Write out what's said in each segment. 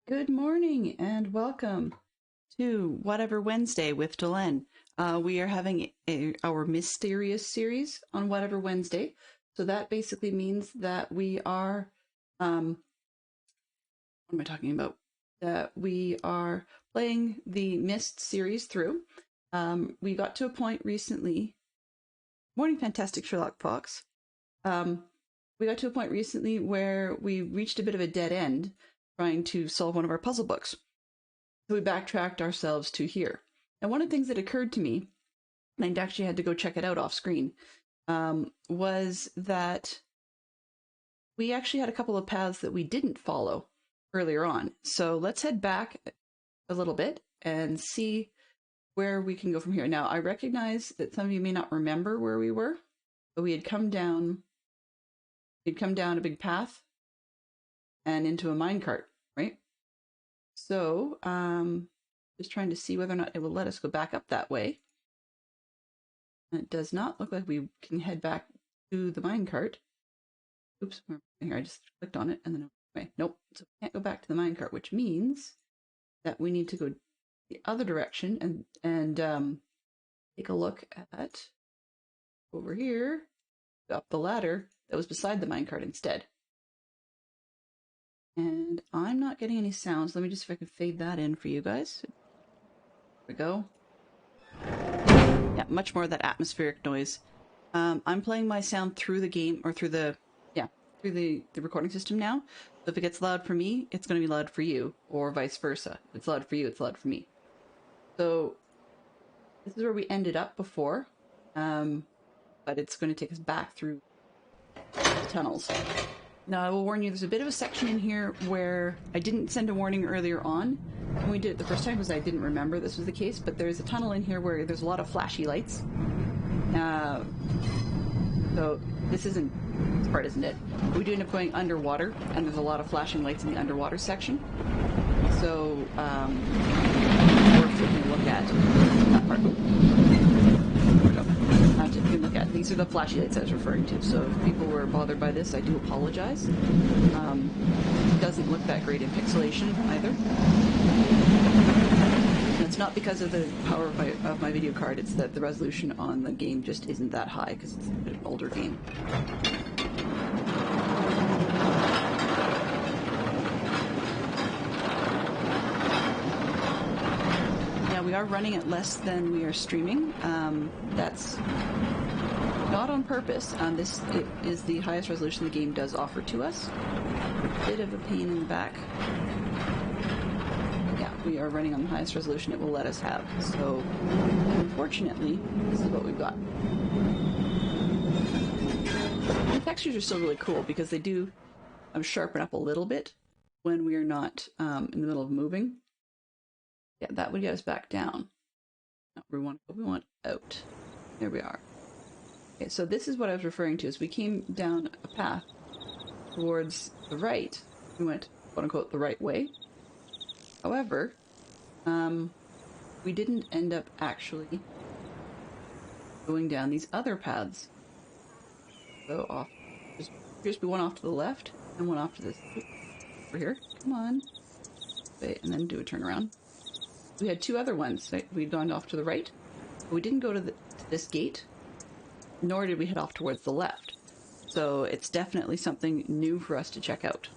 Good morning and welcome to Whatever Wednesday with Delenn. We are having our mysterious series on Whatever Wednesday. So that basically means that we are, what am I talking about? That we are playing the Mist series through. We got to a point recently, morning fantastic Sherlock Fox. We got to a point recently where we reached a bit of a dead end trying to solve one of our puzzle books. So we backtracked ourselves to here. And one of the things that occurred to me, and I actually had to go check it out off screen, was that we actually had a couple of paths that we didn't follow earlier on. So let's head back a little bit and see where we can go from here. Now, I recognize that some of you may not remember where we were, but we'd come down a big path and into a minecart, right? So, just trying to see whether or not it will let us go back up that way. And it does not look like we can head back to the minecart. Oops, here, I just clicked on it and then away. Nope, so we can't go back to the minecart, which means that we need to go the other direction and take a look at over here, up the ladder that was beside the minecart instead. And I'm not getting any sounds. Let me just see if I can fade that in for you guys. There we go. Yeah, much more of that atmospheric noise. I'm playing my sound through the game, or through the recording system now. So if it gets loud for me, it's going to be loud for you, or vice versa. If it's loud for you, it's loud for me. So this is where we ended up before, but it's going to take us back through the tunnels. Now, I will warn you, there's a bit of a section in here where I didn't send a warning earlier on when we did it the first time because I didn't remember this was the case, but there's a tunnel in here where there's a lot of flashy lights. So this part isn't it. We do end up going underwater, and there's a lot of flashing lights in the underwater section. So, worth taking a look at that part. You can look at. These are the flashy lights I was referring to, so if people were bothered by this, I do apologize. It doesn't look that great in pixelation either. And it's not because of the power of my video card, it's that the resolution on the game just isn't that high because it's an older game. We are running at less than we are streaming. That's not on purpose. This is the highest resolution the game does offer to us. A bit of a pain in the back. Yeah, we are running on the highest resolution it will let us have. So, unfortunately, this is what we've got. The textures are still really cool because they do sharpen up a little bit when we are not in the middle of moving. Yeah, that would get us back down. No, we want out. There we are. Okay, so this is what I was referring to. Is we came down a path towards the right. We went, quote unquote, the right way. However, we didn't end up actually going down these other paths. So off. Just be one off to the left and one off to this. Over here. Come on. Okay, and then do a turnaround. We had two other ones. Right? We'd gone off to the right. But we didn't go to this gate, nor did we head off towards the left. So it's definitely something new for us to check out.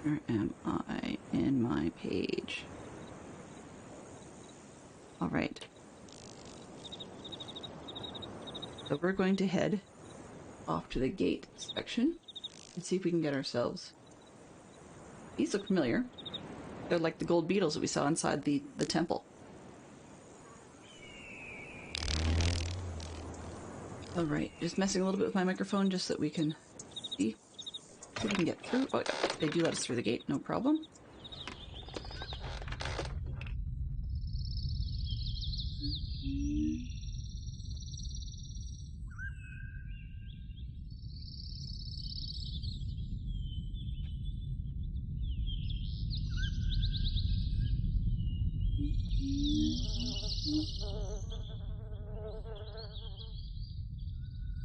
Where am I in my page? All right. So we're going to head off to the gate section and see if we can get ourselves. These look familiar. They're like the gold beetles that we saw inside the temple. Alright, just messing a little bit with my microphone just so that we can see if we can get through. Oh, yeah, they do let us through the gate, no problem.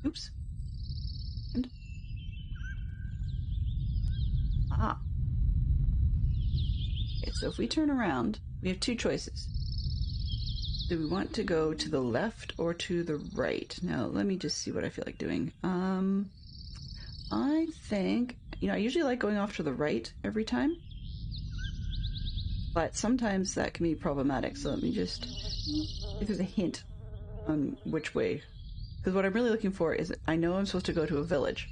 Oops. we turn around, we have two choices. Do we want to go to the left or to the right? Now, let me just see what I feel like doing. I think, I usually like going off to the right every time, but sometimes that can be problematic. So let me just, if there's a hint on which way, because what I'm really looking for is, I know I'm supposed to go to a village,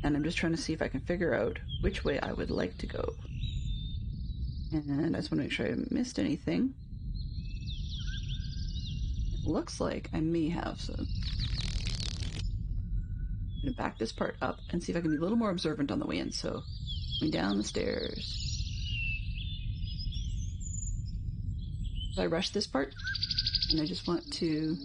and I'm just trying to see if I can figure out which way I would like to go. And I just want to make sure I haven't missed anything. It looks like I may have, so I'm going to back this part up and see if I can be a little more observant on the way in. So, going down the stairs. So I rush this part, and I just want to...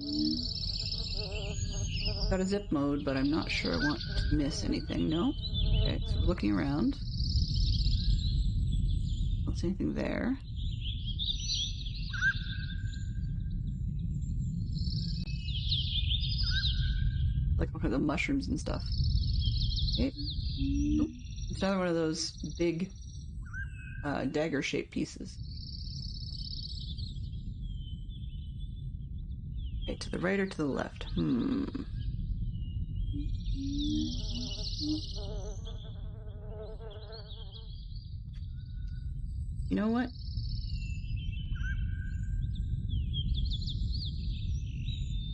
Got a zip mode, but I'm not sure I want to miss anything. No? Okay, so we're looking around. Don't see anything there. Like all kinds of mushrooms and stuff. Okay. Oop. It's another one of those big dagger-shaped pieces. Okay, to the right or to the left? You know what?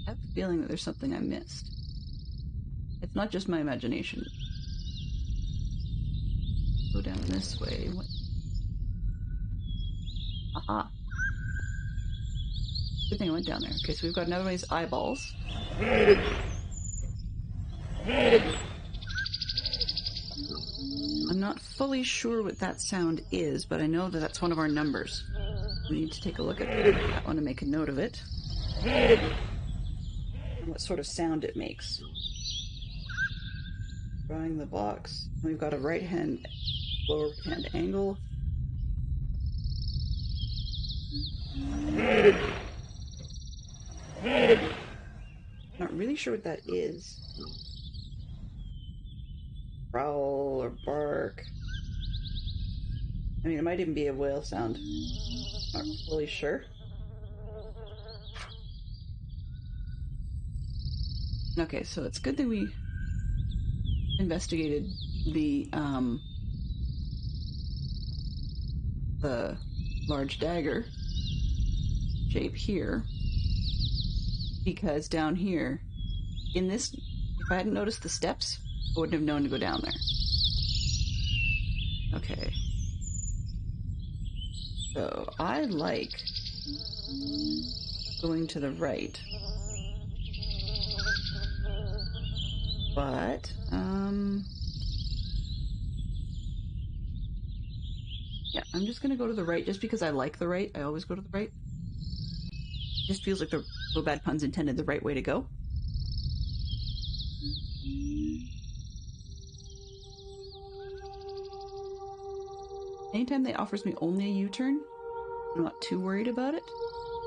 I have a feeling that there's something I missed. It's not just my imagination. Go down this way. What? Aha. Good thing I went down there. Okay, so we've got another one of these eyeballs. I'm not fully sure what that sound is, but I know that that's one of our numbers. We need to take a look at that one and make a note of it. And what sort of sound it makes. Drawing the box. We've got a right hand, lower right hand angle. Not really sure what that is. Growl or bark. I mean, it might even be a whale sound. Not fully sure. Okay, so it's good that we investigated the large dagger shape here, because down here in this, if I hadn't noticed the steps, I wouldn't have known to go down there. Okay, so I like going to the right, but yeah, I'm just gonna go to the right just because I like the right. I always go to the right. It just feels like no bad puns intended, the right way to go. Anytime they offers me only a U-turn, I'm not too worried about it.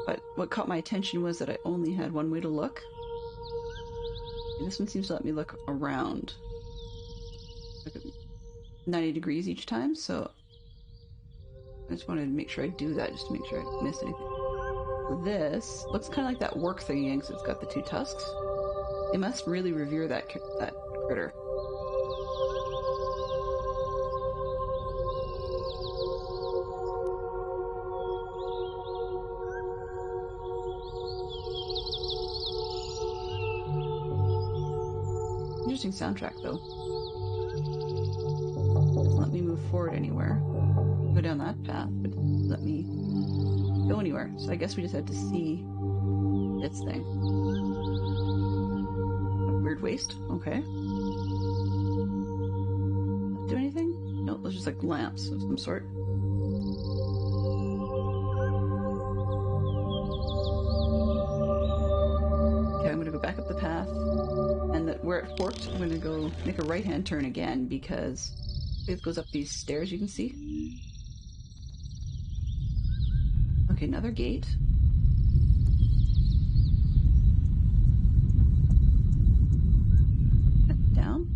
But what caught my attention was that I only had one way to look. And this one seems to let me look around. Like 90 degrees each time, so I just wanted to make sure I do that, just to make sure I didn't miss anything. So this looks kind of like that work thing again, because it's got the two tusks. They must really revere that critter. Interesting soundtrack, though. Doesn't let me move forward anywhere. Go down that path, but it doesn't let me go anywhere. So I guess we just had to see this thing. A weird waist. Okay. Do anything? No, those are just like lamps of some sort. Okay, I'm gonna go back up the path. And where it forked, I'm going to go make a right-hand turn again, because it goes up these stairs you can see. Okay, another gate. And down.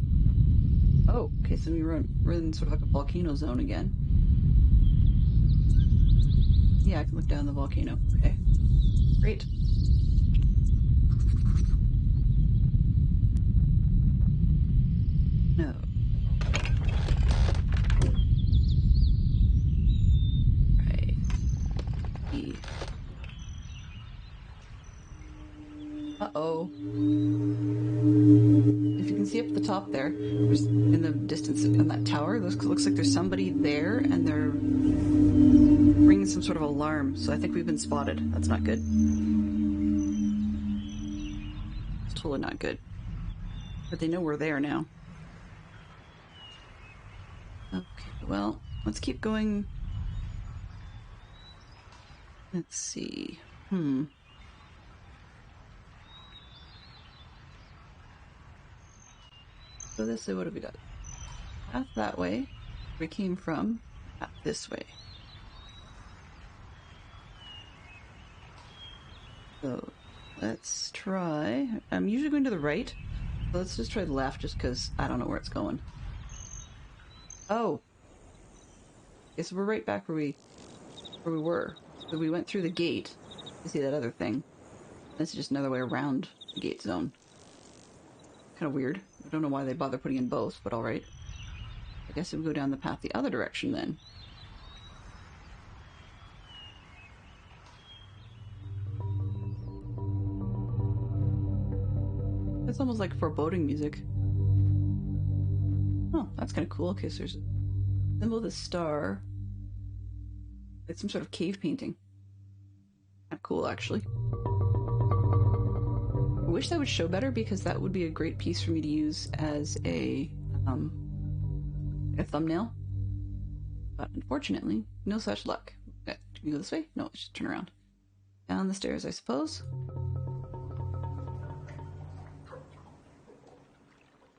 Oh, okay, so we're in sort of like a volcano zone again. Yeah, I can look down the volcano. Okay. Great. No. Right. E. Uh-oh. If you can see up the top there, there's in the distance on that tower, looks like there's somebody there, and they're ringing some sort of alarm. So I think we've been spotted. That's not good. It's totally not good. But they know we're there now. Okay, well, let's keep going. Let's see. So this way, what have we got? Path that way. We came from. Path this way. So let's try. I'm usually going to the right. So let's just try the left just because I don't know where it's going. Oh. Okay, so we're right back where we were. So we went through the gate to see that other thing. This is just another way around the gate zone. Kind of weird. I don't know why they bother putting in both, but alright. I guess we'll go down the path the other direction then. It's almost like foreboding music. Oh, that's kind of cool. Okay, so there's a symbol of the star. It's some sort of cave painting. Kind of cool, actually. I wish that would show better because that would be a great piece for me to use as a thumbnail. But unfortunately, no such luck. Can we go this way? No, let's just turn around. Down the stairs, I suppose.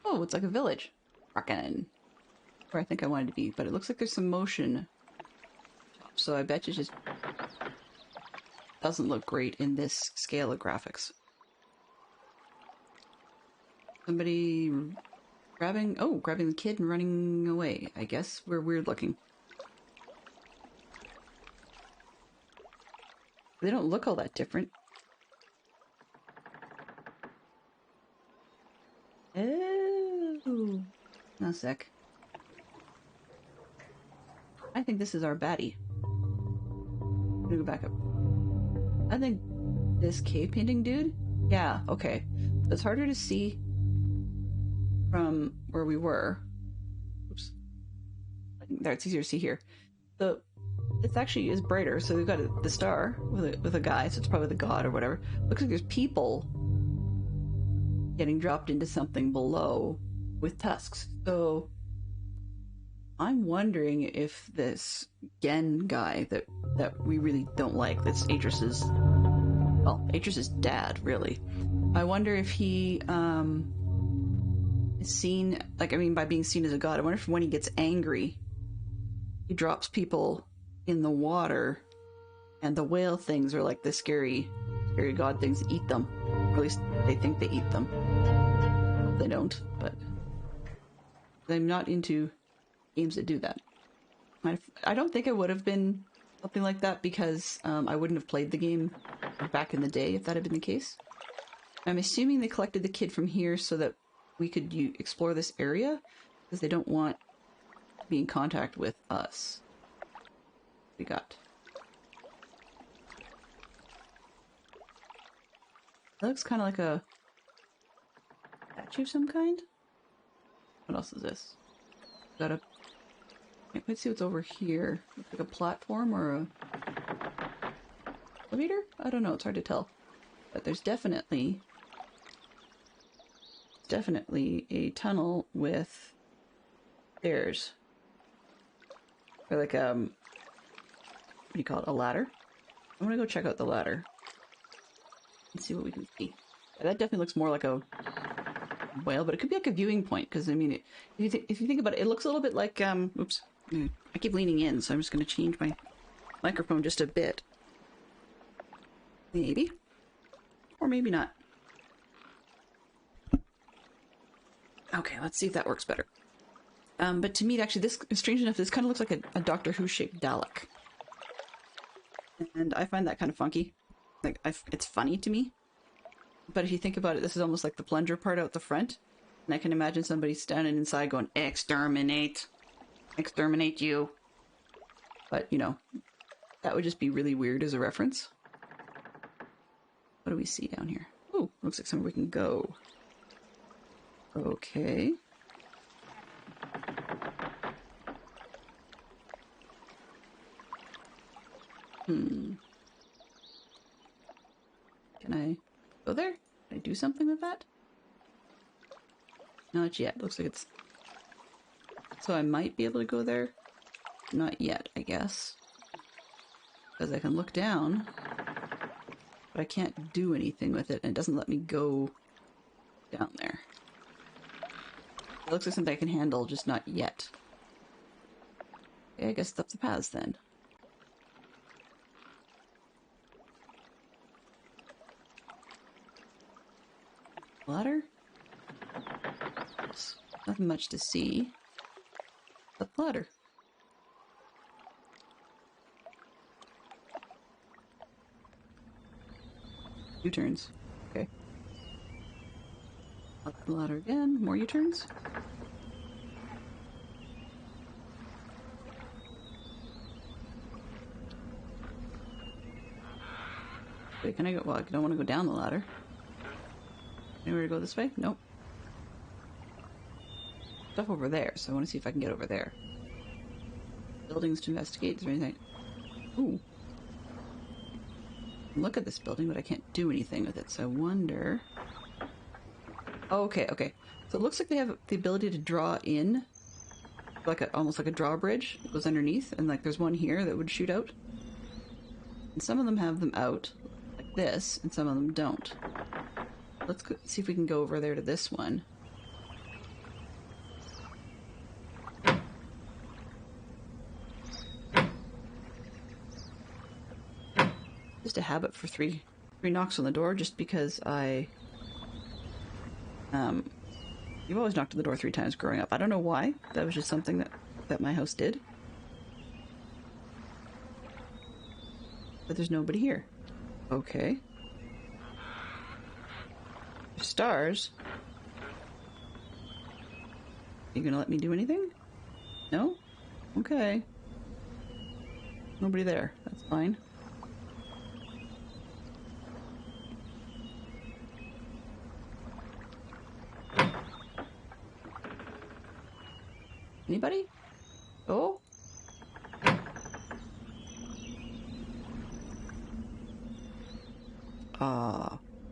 Oh, it's like a village. Rockin'. Where I think I wanted to be, but it looks like there's some motion. So I bet you just doesn't look great in this scale of graphics. Somebody grabbing the kid and running away. I guess we're weird looking. They don't look all that different. Oh, no sec. I think this is our baddie. I'm gonna go back up. I think this cave painting dude? Yeah, okay. It's harder to see from where we were. Oops. There, it's easier to see here. So it's actually is brighter. So we've got the star with a guy, so it's probably the god or whatever. Looks like there's people getting dropped into something below with tusks. So I'm wondering if this Gen guy that we really don't like, that's Atris's, well, Atris's dad, really. I wonder if he is seen, like, I mean, by being seen as a god, I wonder if when he gets angry, he drops people in the water, and the whale things are like the scary god things that eat them. Or at least they think they eat them. I hope they don't, but I'm not into games that do that. I don't think I would have been something like that because I wouldn't have played the game back in the day if that had been the case. I'm assuming they collected the kid from here so that we could explore this area because they don't want to be in contact with us. We got. That looks kind of like a statue of some kind. What else is this? Got a. Can't quite see what's over here. Looks like a platform or a elevator? I don't know. It's hard to tell. But there's definitely a tunnel with stairs. Or like what do you call it? A ladder? I'm gonna go check out the ladder and see what we can see. That definitely looks more like a whale, but it could be like a viewing point because I mean, if you think about it, it looks a little bit like oops. I keep leaning in, so I'm just going to change my microphone just a bit. Maybe. Or maybe not. Okay, let's see if that works better. But to me, actually, this, strange enough, this kind of looks like a Doctor Who-shaped Dalek. And I find that kind of funky. Like, it's funny to me. But if you think about it, this is almost like the plunger part out the front. And I can imagine somebody standing inside going, exterminate. Exterminate you. But, you know, that would just be really weird as a reference. What do we see down here? Oh, looks like somewhere we can go. Okay. Can I go there? Can I do something with that? Not yet. Looks like it's... So I might be able to go there. Not yet, I guess. Because I can look down, but I can't do anything with it, and it doesn't let me go down there. It looks like something I can handle, just not yet. Okay, I guess it's up the paths then. Ladder? There's nothing much to see. But ladder. U-turns. Okay. Up the ladder again. More U-turns. Wait, can I go? Well, I don't want to go down the ladder. Anywhere to go this way? Nope. Stuff over there, so I want to see if I can get over there. Buildings to investigate. Is there anything? Ooh. Look at this building, but I can't do anything with it, so I wonder... Oh, okay, okay. So it looks like they have the ability to draw in, like almost like a drawbridge. It goes underneath, and like there's one here that would shoot out. And some of them have them out, like this, and some of them don't. Let's go see if we can go over there to this one. Just a habit for three knocks on the door, just because you've always knocked on the door 3 times growing up. I don't know why. That was just something that my house did. But there's nobody here. Okay. Stars. You gonna let me do anything? No? Okay. Nobody there. That's fine. Anybody? Oh?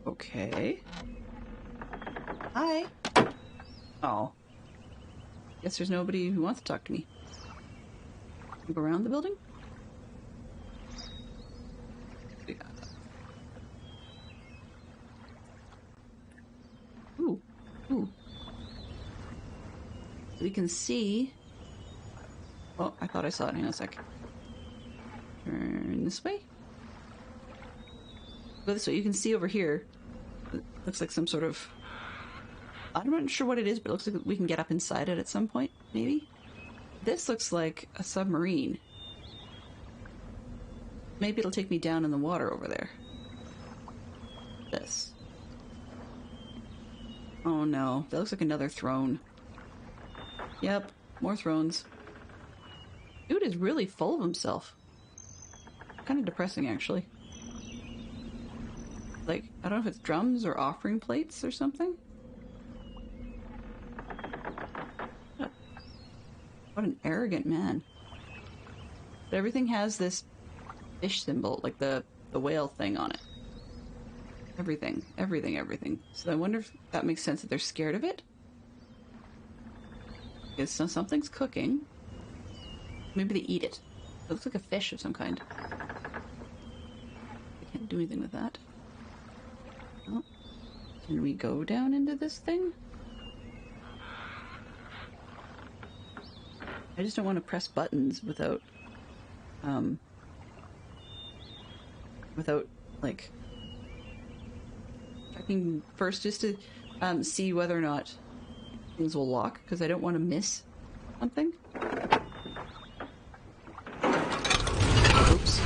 Okay. Hi. Oh. Guess there's nobody who wants to talk to me. Go around the building? Ooh. Ooh. We can see... Oh, I thought I saw it. Hang on a sec. Turn this way. Go this way. You can see over here. It looks like some sort of... I'm not sure what it is, but it looks like we can get up inside it at some point, maybe? This looks like a submarine. Maybe it'll take me down in the water over there. This. Oh no, that looks like another throne. Yep, more thrones. Dude is really full of himself. Kind of depressing, actually. Like, I don't know if it's drums or offering plates or something. What an arrogant man. But everything has this fish symbol, like the whale thing on it. Everything, everything, everything. So I wonder if that makes sense that they're scared of it. Because something's cooking. Maybe they eat it. It looks like a fish of some kind. I can't do anything with that. Oh. Can we go down into this thing? I just don't want to press buttons without, like, checking first just to, see whether or not things will lock, because I don't want to miss something. Oops.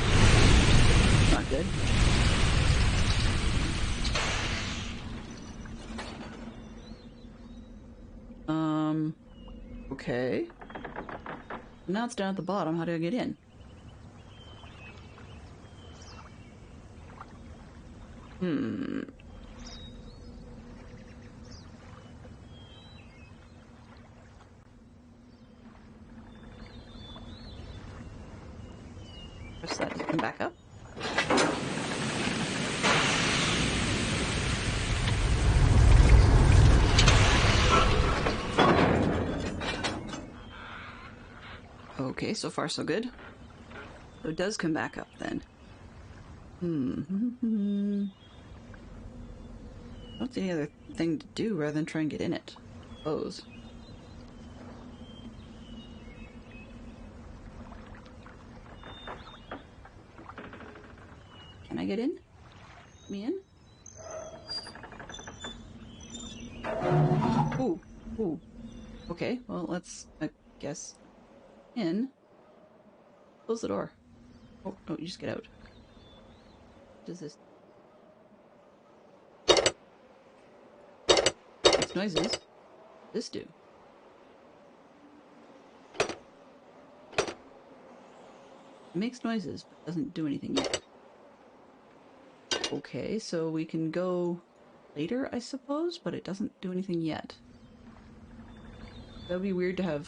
Okay. Now it's down at the bottom. How do I get in? Hmm. Press that to come back up. Okay, so far so good. So it does come back up then. I don't see any other thing to do rather than try and get in it. I suppose. Can I get in? Let me in? Ooh. Ooh. Okay, well, let's, I guess, in. Close the door. Oh, no, you just get out. What does this? Makes noises. What does this do? It makes noises, but doesn't do anything yet. Okay, so we can go later, I suppose, but it doesn't do anything yet. That would be weird to have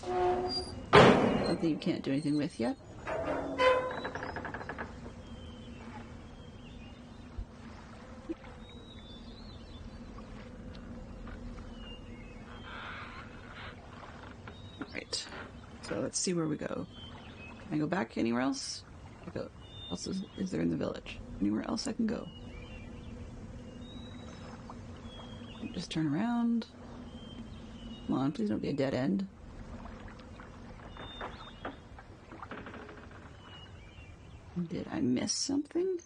something you can't do anything with yet. Alright, so let's see where we go. Can I go back anywhere else? What else is there in the village? Anywhere else I can go? Just turn around. Come on, please don't be a dead end. Did I miss something?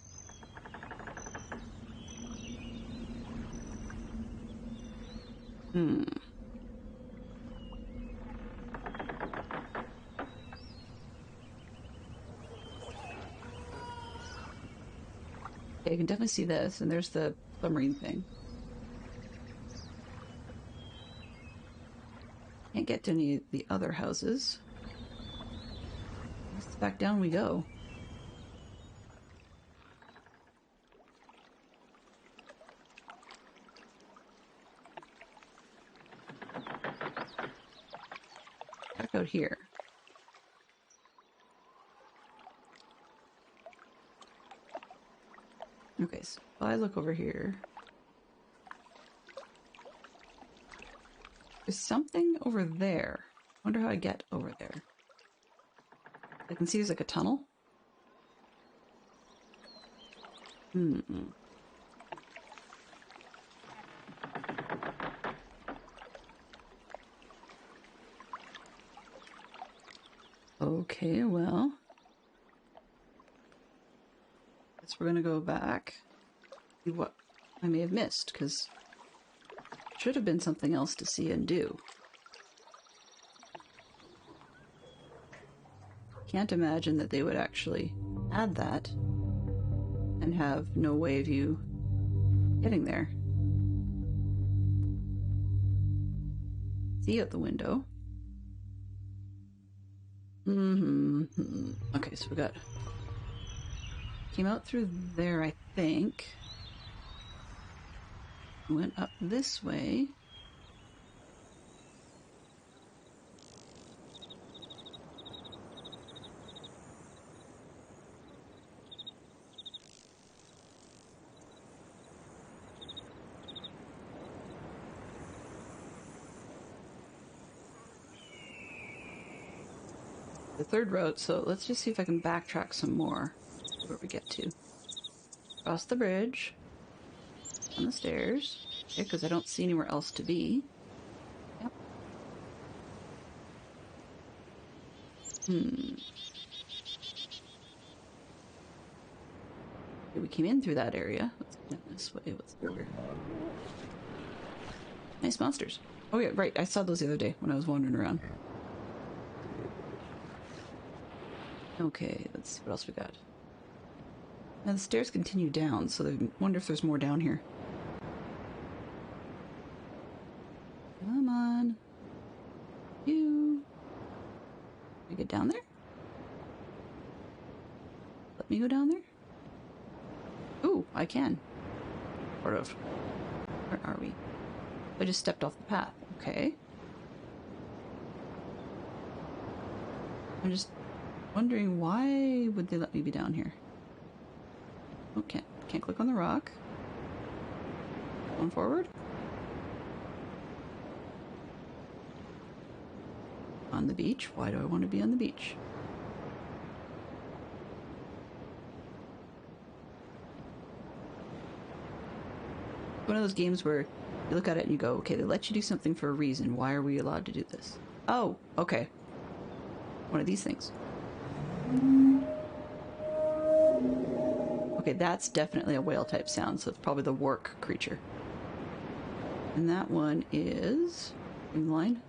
Okay, I can definitely see this, and there's the submarine thing. Can't get to any of the other houses. I guess back down we go. Back out here. Okay, so if I look over here, there's something over there. I wonder how I get over there. I can see there's like a tunnel. Okay, well, guess we're gonna go back. See what I may have missed, because should have been something else to see and do. Can't imagine that they would actually add that and have no way of you getting there. See out the window. Okay, so we got... Came out through there, I think. Went up this way. The third road, so let's just see if I can backtrack some more. See where we get to. Cross the bridge. On the stairs. Okay, because I don't see anywhere else to be. Yep. Okay, we came in through that area. Let's go down this way. What's over? Nice monsters. Oh yeah, right. I saw those the other day when I was wandering around. Okay, let's see what else we got. Now the stairs continue down, so I wonder if there's more down here. Come on. You. I can. Sort of. Where are we? I just stepped off the path. Okay. I'm just wondering why would they let me be down here? Okay, can't click on the rock. Going forward. On the beach. Why do I want to be on the beach? One of those games where you look at it and you go, okay, they let you do something for a reason. Why are we allowed to do this? Oh, okay. One of these things. Okay, that's definitely a whale type sound, so it's probably the work creature. And that one is in line.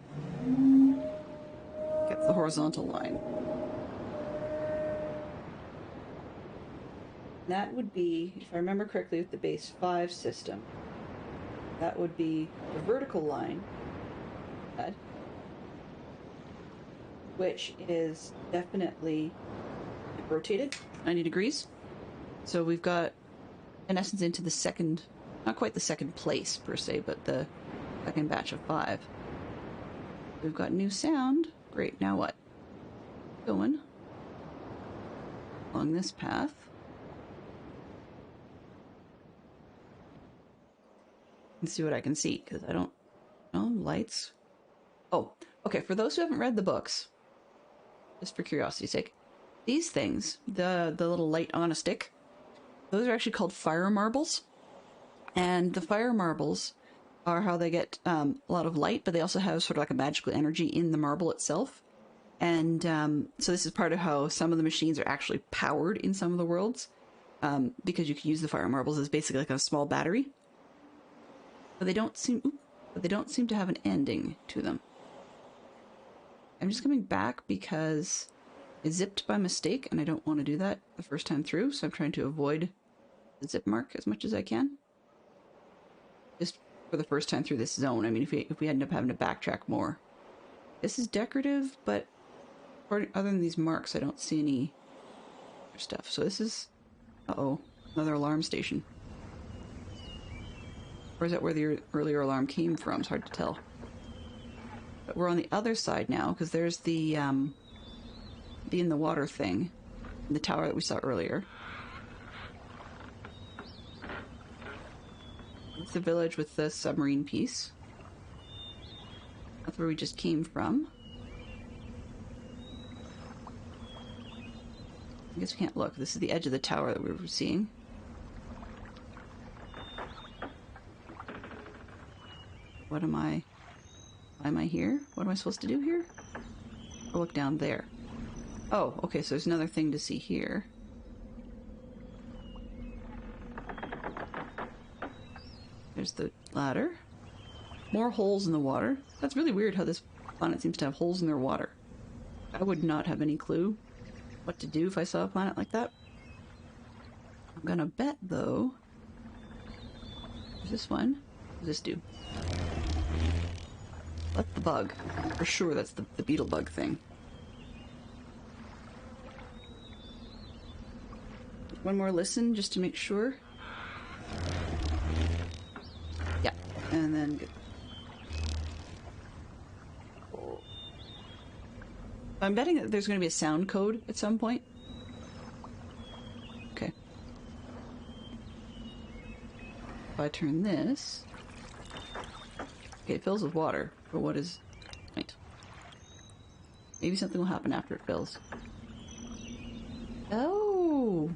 Get the horizontal line. That would be, if I remember correctly, with the base 5 system. That would be the vertical line, which is definitely rotated 90 degrees. So we've got, in essence, into the second, not quite the second place per se, but the second batch of 5. We've got new sound. Great, now what? Going along this path. And see what I can see, because I don't know. Lights. Oh, okay, for those who haven't read the books, just for curiosity's sake, these things, the little light on a stick, those are actually called fire marbles. And the fire marbles are how they get a lot of light, but they also have sort of like a magical energy in the marble itself. And so this is part of how some of the machines are actually powered in some of the worlds, because you can use the fire marbles as basically like a small battery. But they don't seem to have an ending to them. I'm just coming back because I zipped by mistake, and I don't want to do that the first time through, so I'm trying to avoid the zip mark as much as I can. Just for the first time through this zone. I mean, if we end up having to backtrack more. This is decorative, but other than these marks, I don't see any other stuff. So this is... Uh-oh. Another alarm station. Or is that where the earlier alarm came from? It's hard to tell. But we're on the other side now, because there's the in the water thing. The tower that we saw earlier. It's the village with the submarine piece. That's where we just came from. I guess we can't look. This is the edge of the tower that we were seeing. What am I... Why am I here? What am I supposed to do here? I'll look down there. Oh, okay, so there's another thing to see here. There's the ladder. More holes in the water. That's really weird how this planet seems to have holes in their water. I would not have any clue what to do if I saw a planet like that. I'm gonna bet, though... There's this one. What does this do? Let the bug. For sure, that's the beetle bug thing. One more listen, just to make sure. Yeah, and then... Good. I'm betting that there's going to be a sound code at some point. Okay. If I turn this... Okay, it fills with water, but what is... Wait. Maybe something will happen after it fills. Oh!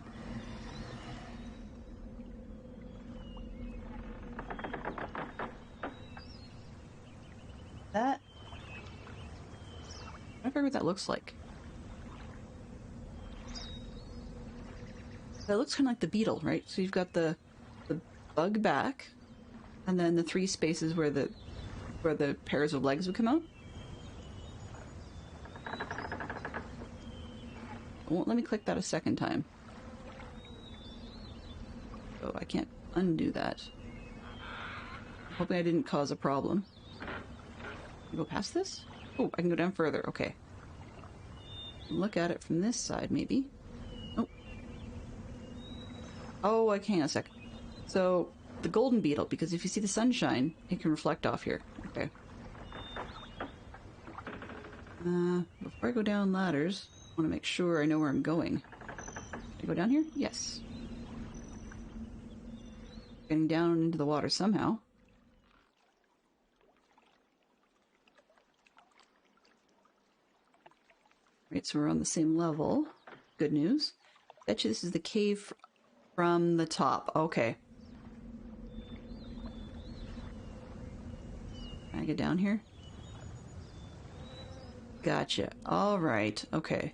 That... I don't know what that looks like. That looks kind of like the beetle, right? So you've got the bug back, and then the 3 spaces where the pairs of legs would come out. It won't let me click that a second time. So I can't undo that. I'm hoping I didn't cause a problem. Can I go past this? Oh, I can go down further. Okay. Look at it from this side, maybe. Oh. Oh, I can't. A sec. So, the golden beetle, because if you see the sunshine, it can reflect off here. Okay. Before I go down ladders, I want to make sure I know where I'm going. Can I go down here? Yes. Getting down into the water somehow. Right, so we're on the same level. Good news. Bet you this is the cave from the top. Okay. Can I get down here? Gotcha. Alright, okay.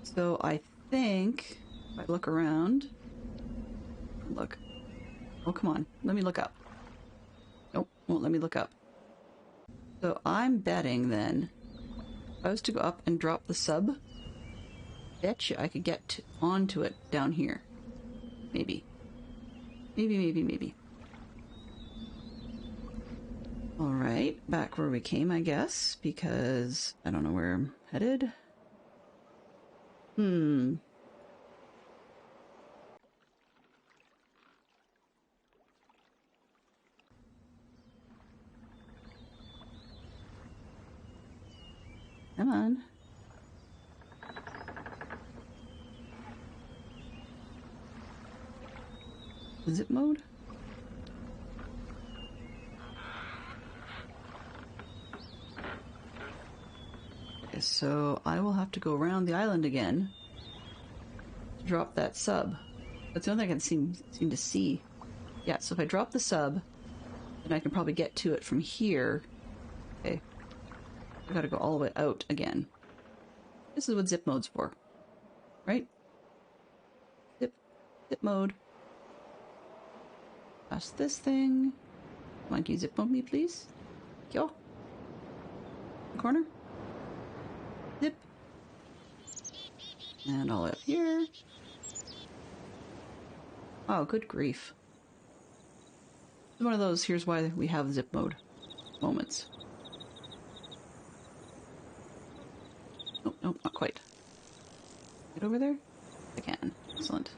So I think if I look around... Look. Oh, come on. Let me look up. Nope, won't let me look up. So I'm betting then, if I was to go up and drop the sub, betcha I could get onto it down here. Maybe. Maybe. Alright, back where we came, I guess, because I don't know where I'm headed. Come on. Zip mode? Okay, so I will have to go around the island again to drop that sub. That's the only thing I can seem to see. Yeah, so if I drop the sub, then I can probably get to it from here. Okay. I gotta go all the way out again. This is what zip mode's for. Right? Zip mode. Past this thing. Come on, can you zip mode me, please? Yo. Corner. Zip. And all up here. Oh, good grief. It's one of those, here's why we have zip mode moments. Nope, not quite. Get over there? I can. Excellent.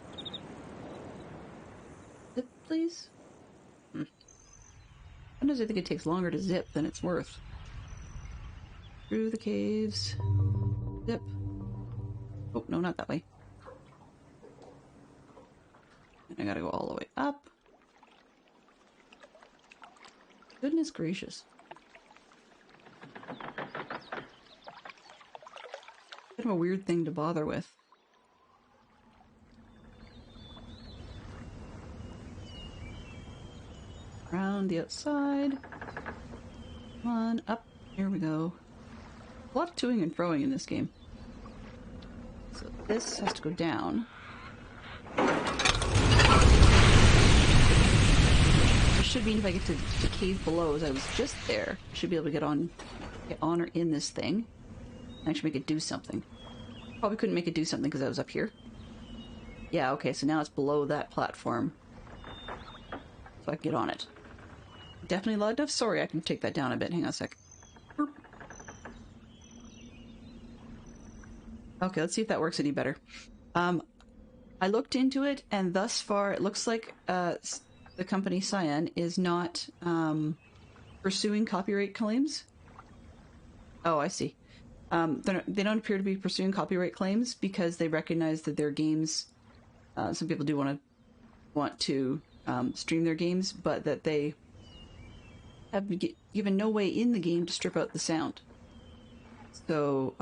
Zip, please? Sometimes I think it takes longer to zip than it's worth. Through the caves. Zip. Oh, no, not that way. And I gotta go all the way up. Goodness gracious. Bit of a weird thing to bother with. Around the outside. Come on, up. Here we go. A lot of toing and froing in this game. So this has to go down. Which should mean if I get to the cave below, as I was just there, I should be able to get on or in this thing. And actually make it do something. Probably couldn't make it do something because I was up here. Yeah, okay, so now it's below that platform. So I can get on it. Definitely logged up. Sorry, I can take that down a bit. Hang on a sec. Boop. Okay, let's see if that works any better. I looked into it, and thus far it looks like the company Cyan is not pursuing copyright claims. Oh, I see. They don't appear to be pursuing copyright claims because they recognize that their games, some people do want to stream their games, but that they have given no way in the game to strip out the sound. So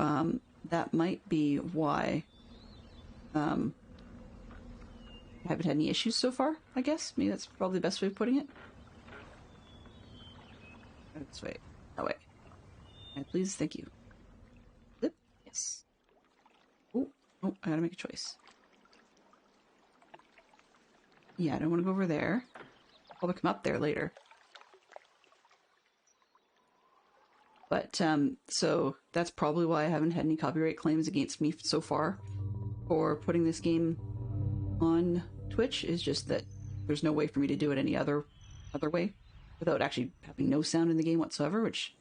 that might be why I haven't had any issues so far, I guess. Maybe that's probably the best way of putting it. This way. That way. And please, thank you. Zip. Yes. Oh, I gotta make a choice. Yeah, I don't want to go over there. I'll probably come up there later. But, so that's probably why I haven't had any copyright claims against me so far for putting this game on Twitch, is just that there's no way for me to do it any other way without actually having no sound in the game whatsoever, which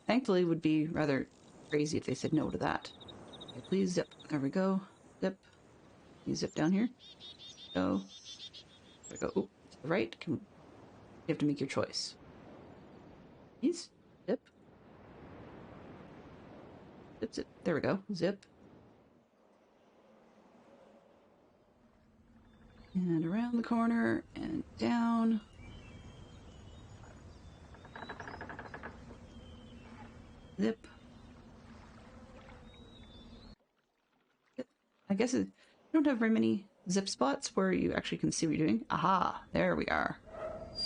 thankfully would be rather crazy if they said no to that. Okay, please zip. There we go. Zip. You zip down here. Go. There we go. Oh, Right? You have to make your choice. These? Zip. Zip, zip. There we go. Zip. And around the corner and down. Zip. I guess you don't have very many zip spots where you actually can see what you're doing. Aha! There we are.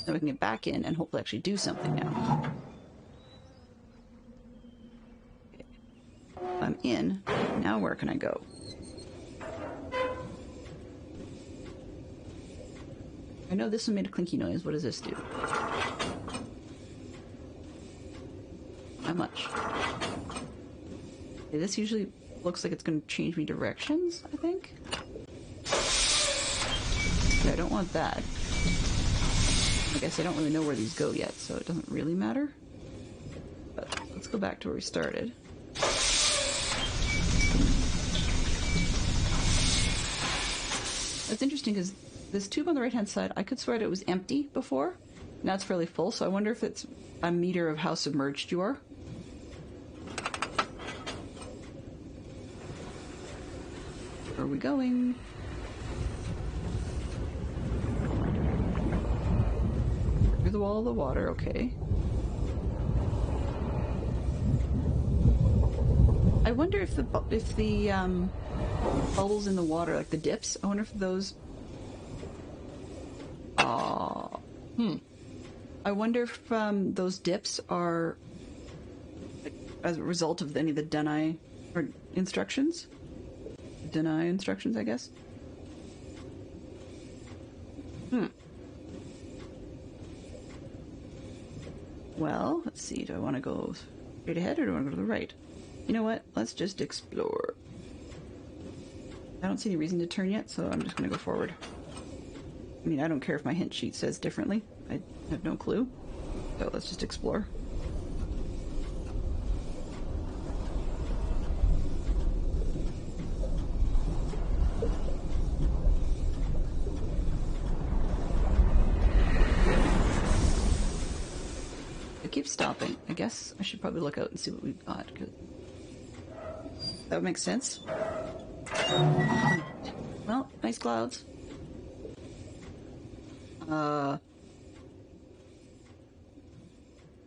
Now we can get back in and hopefully actually do something now. Okay. I'm in. Now where can I go? I know this one made a clinky noise. What does this do? Not much. Okay, this usually looks like it's going to change me directions, I think. Okay, I don't want that. I guess I don't really know where these go yet, so it doesn't really matter. But let's go back to where we started. It's interesting because this tube on the right-hand side, I could swear that it was empty before. Now it's fairly full, so I wonder if it's a meter of how submerged you are. Where are we going? Through the wall of the water, okay. I wonder if the bubbles in the water, like the dips, I wonder if those... I wonder if those dips are like, as a result of any of the deny or instructions. Deny instructions, I guess. Well, let's see. Do I want to go straight ahead or do I want to go to the right? You know what? Let's just explore. I don't see any reason to turn yet, so I'm just going to go forward. I mean, I don't care if my hint sheet says differently. I have no clue. So let's just explore. It keeps stopping. I guess I should probably look out and see what we've got. That would make sense. Well, nice clouds.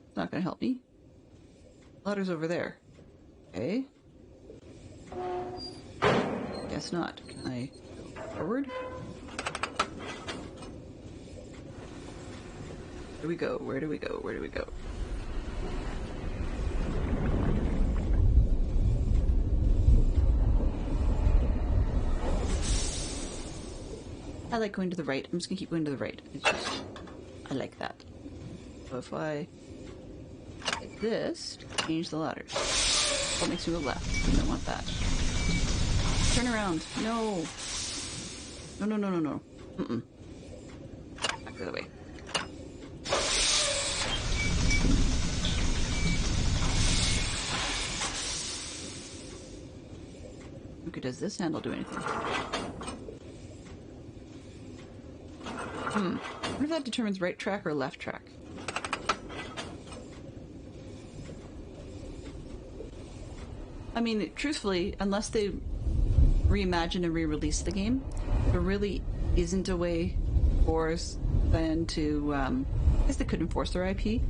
It's not gonna help me. Ladder's over there. Okay. Guess not. Can I go forward? Where do we go? Where do we go? Where do we go? I like going to the right. I'm just gonna keep going to the right. It's just, I like that. So if I hit this, change the ladders. What makes me go left? I don't want that. Turn around. No. No, no, no, no, no. Mm-mm. Back the other way. Okay, does this handle do anything? I wonder if that determines right track or left track. I mean, truthfully, unless they reimagine and re-release the game, there really isn't a way for us then to... I guess they could enforce their IP,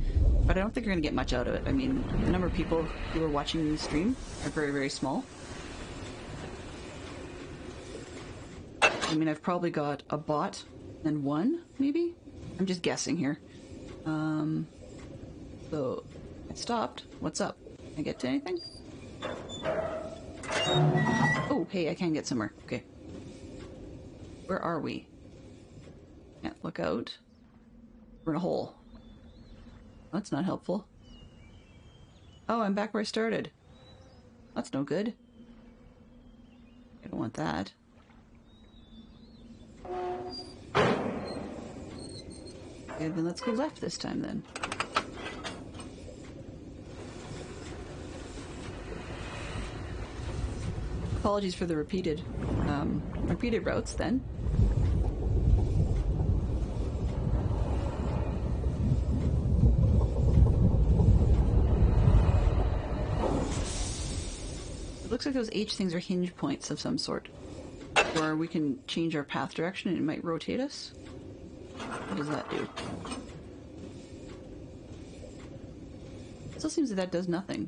but I don't think you're going to get much out of it. I mean, the number of people who are watching the stream are very, very small. I mean, I've probably got a bot and one, maybe? I'm just guessing here. So, I stopped. What's up? Can I get to anything? Oh, hey, I can get somewhere. Okay. Where are we? Can't look out. We're in a hole. That's not helpful. Oh, I'm back where I started. That's no good. I don't want that. Okay, then let's go left this time then. Apologies for the repeated routes then. looks like those H things are hinge points of some sort. Or we can change our path direction and it might rotate us. What does that do? Still seems that does nothing.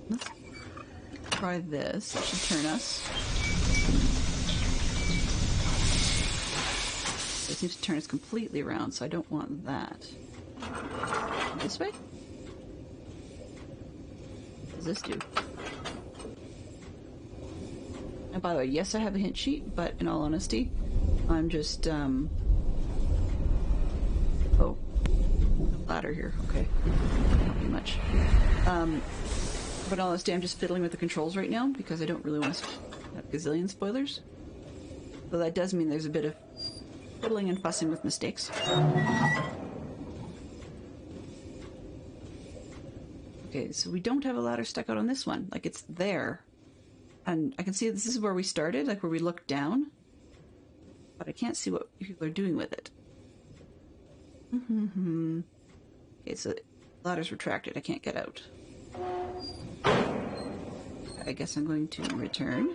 Let's try this. It should turn us. It seems to turn us completely around, so I don't want that. This way? What does this do? And by the way, yes, I have a hint sheet, but in all honesty, I'm just, oh. Ladder here, okay. Not too much. But in all honesty, I'm just fiddling with the controls right now, because I don't really want to have gazillion spoilers. So that does mean there's a bit of fiddling and fussing with mistakes. Okay, so we don't have a ladder stuck out on this one. Like, it's there. And I can see this is where we started, like where we looked down. But I can't see what people are doing with it. Okay, so the ladder's retracted. I can't get out. I guess I'm going to return.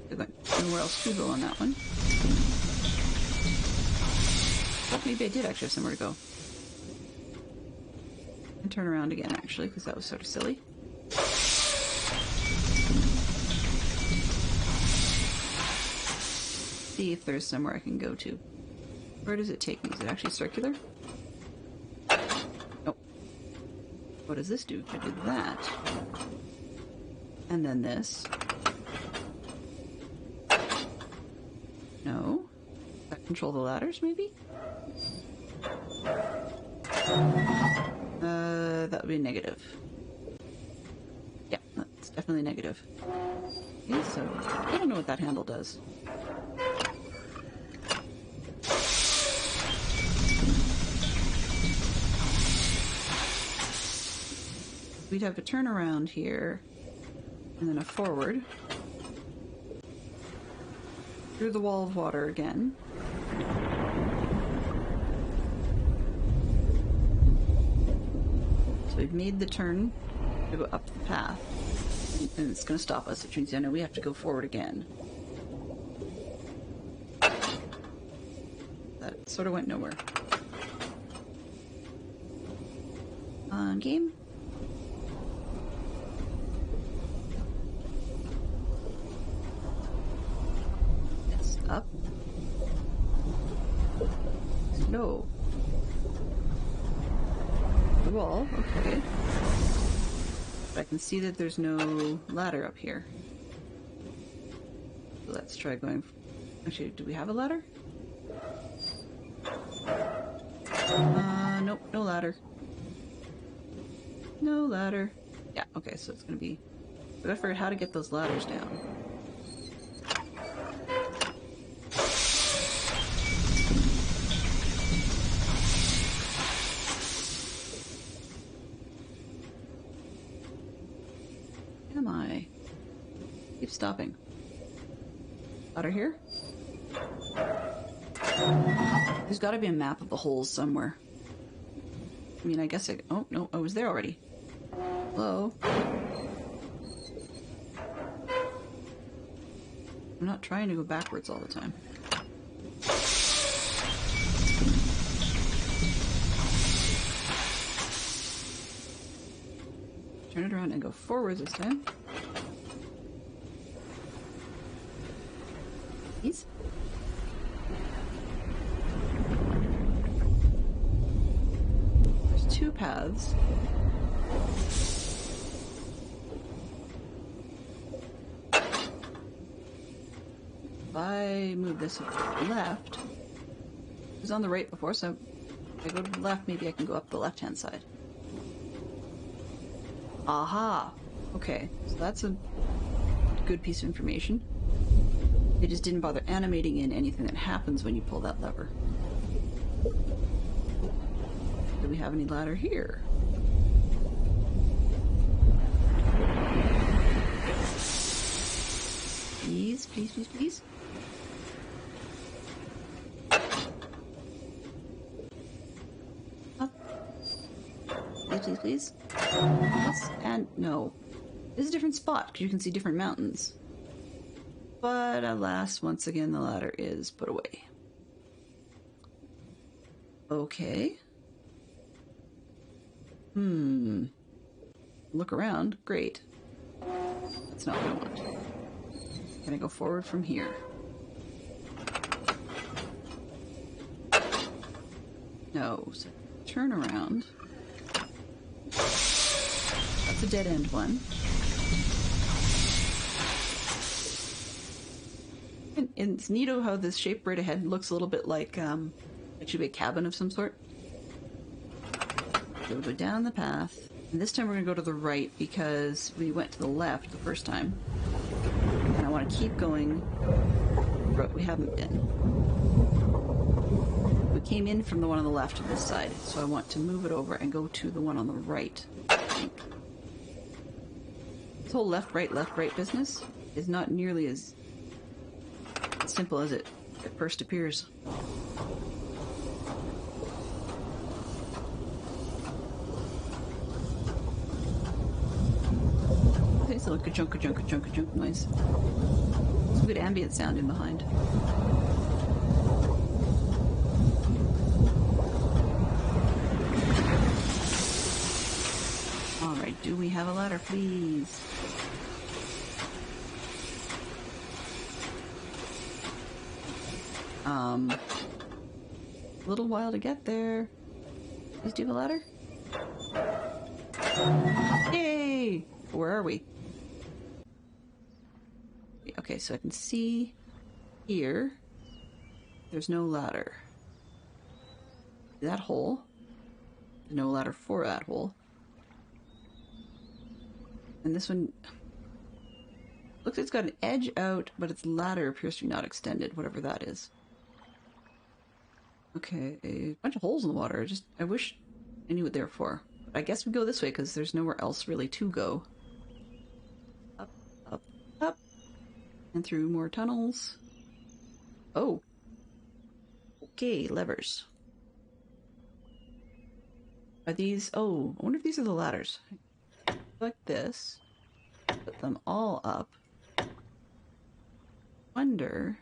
There's nowhere else to go on that one. But maybe I did actually have somewhere to go. And turn around again, actually, because that was sort of silly. See if there's somewhere I can go to. Where does it take me? Is it actually circular? Nope. What does this do? I did that. And then this. No. Does that control the ladders, maybe? That would be negative. Yeah, that's definitely negative. Okay, so I don't know what that handle does. We'd have to turn around here, and then a forward. Through the wall of water again. So we've made the turn to go up the path, and it's going to stop us, which means I know we have to go forward again. That sort of went nowhere. On game. It's up. No. The wall, okay. But I can see that there's no ladder up here. So let's try going... Actually, do we have a ladder? Nope, no ladder. No ladder. Yeah, okay, so it's gonna be... I gotta figure out how to get those ladders down. Am I? Keep stopping. Ladder here? There's gotta be a map of the holes somewhere. I mean, I guess I... Oh, no, I was there already. Hello? I'm not trying to go backwards all the time. Turn it around and go forwards this time. Please? There's two paths. If I move this left, it was on the right before, so if I go to the left, maybe I can go up the left-hand side. Aha! Okay, so that's a good piece of information. They just didn't bother animating in anything that happens when you pull that lever. Do we have any ladder here? Please, please, please, please. Up. Please, please, please. Yes, and no. This is a different spot, because you can see different mountains. But alas, once again, the ladder is put away. Okay. Look around. Great. That's not what I want. Can I go forward from here? No. So turn around. That's a dead end one. And it's neato how this shape right ahead looks a little bit like it should be a cabin of some sort. So we'll go down the path. And this time we're going to go to the right because we went to the left the first time. And I want to keep going the road we haven't been. We came in from the one on the left on this side, so I want to move it over and go to the one on the right, I think. This whole left, right business is not nearly as simple as it at first appears. Okay, so like a junk noise. Some good ambient sound in behind. Alright, do we have a ladder, please? A little while to get there. Please do the ladder. Yay! Where are we? Okay, so I can see here. There's no ladder. That hole. There's no ladder for that hole. And this one looks like it's got an edge out, but its ladder appears to be not extended, whatever that is. Okay, a bunch of holes in the water. I wish I knew what they were for. But I guess we go this way because there's nowhere else really to go. Up, up, up. And through more tunnels. Oh. Okay, levers. Are these... Oh, I wonder if these are the ladders. Like this. Put them all up. Wonder...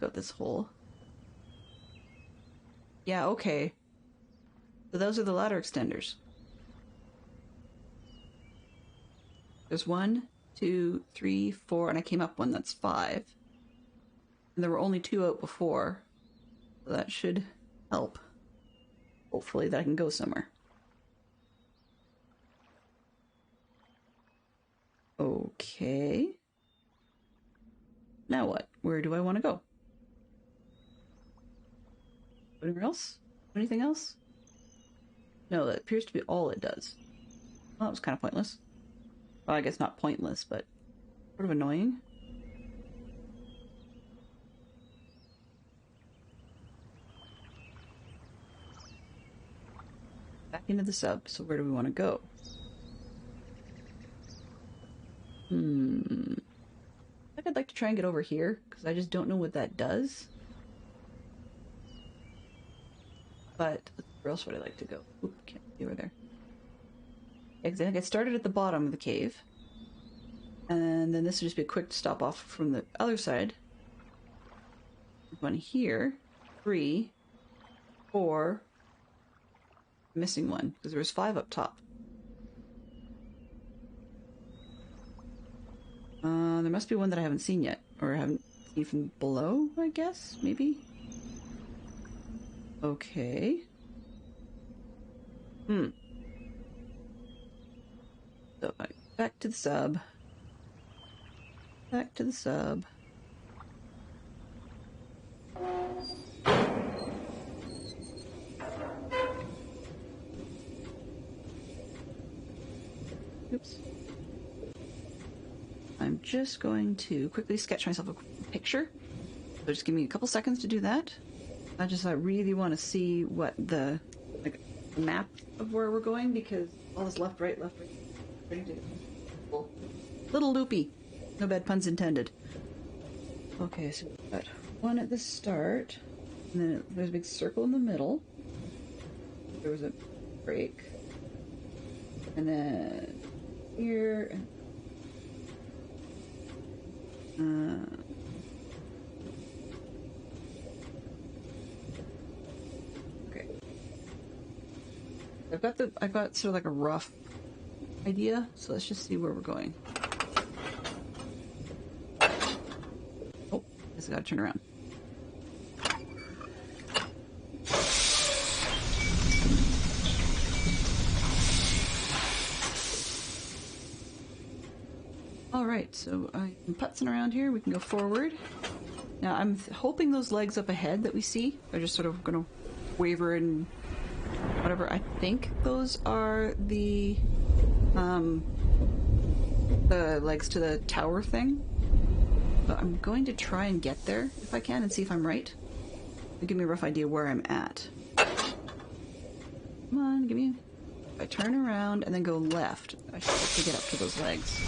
Got this hole. Yeah, okay. So those are the ladder extenders. There's 1, 2, 3, 4, and I came up one that's 5. And there were only 2 out before. So that should help. Hopefully that I can go somewhere. Okay. Now what? Where do I want to go? Anywhere else? Anything else? No, that appears to be all it does. Well, that was kind of pointless. Well, I guess not pointless, but sort of annoying. Back into the sub, so where do we want to go? I think I'd like to try and get over here, because I just don't know what that does. But where else would I like to go? Oop, can't see over there. Yeah, because I think I started at the bottom of the cave. And then this would just be a quick stop off from the other side. One here. 3. 4. Missing one, because there was 5 up top. There must be one that I haven't seen yet. Or I haven't seen from below, I guess? Maybe? Okay. So, back to the sub. Back to the sub. Oops. I'm just going to quickly sketch myself a picture. So just give me a couple seconds to do that. I really want to see what the map of where we're going, because all this left, right, little loopy. No bad puns intended. Okay, so we've got one at the start, and then there's a big circle in the middle. There was a break. And then here. Okay. I've got sort of like a rough idea, so let's just see where we're going. Oh, guess I gotta turn around. Alright, so I'm putzing around here. We can go forward. Now I'm hoping those legs up ahead that we see are just sort of gonna waver and whatever. I think those are the legs to the tower thing. But I'm going to try and get there if I can and see if I'm right. It'll give me a rough idea where I'm at. Come on, give me... If I turn around and then go left, I should be able to get up to those legs.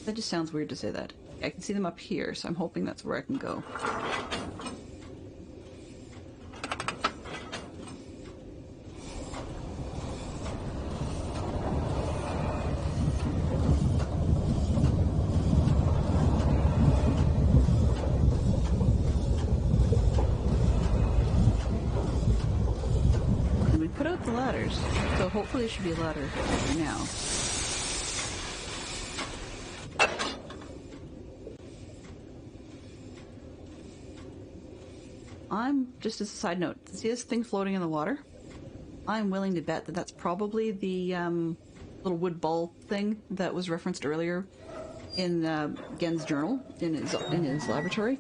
That just sounds weird to say that. I can see them up here, so I'm hoping that's where I can go. And we put out the ladders, so hopefully there should be a ladder now. Just as a side note, see this thing floating in the water? I'm willing to bet that that's probably the little wood ball thing that was referenced earlier in Gen's journal, in his laboratory.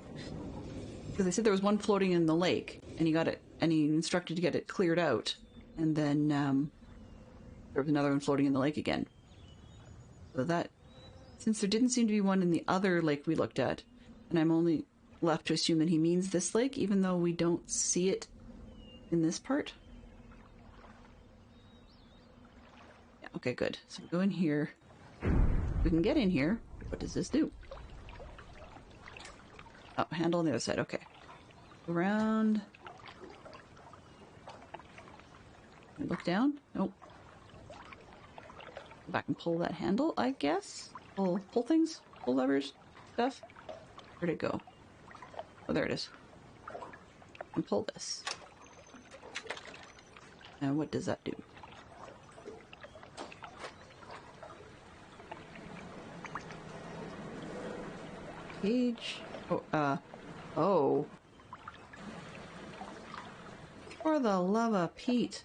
Because they said there was one floating in the lake, and he got it, and he instructed to get it cleared out, and then there was another one floating in the lake again. So that, since there didn't seem to be one in the other lake we looked at, and I'm only left to assume that he means this lake, even though we don't see it in this part. Yeah, okay, good. So we go in here. We can get in here. What does this do? Oh, handle on the other side. Okay. Around. Look down. Nope. Go back and pull that handle, I guess. Pull things? Pull levers? Stuff? Where'd it go? Oh, there it is. And pull this. Now, what does that do? Cage. Oh, oh. For the love of Pete.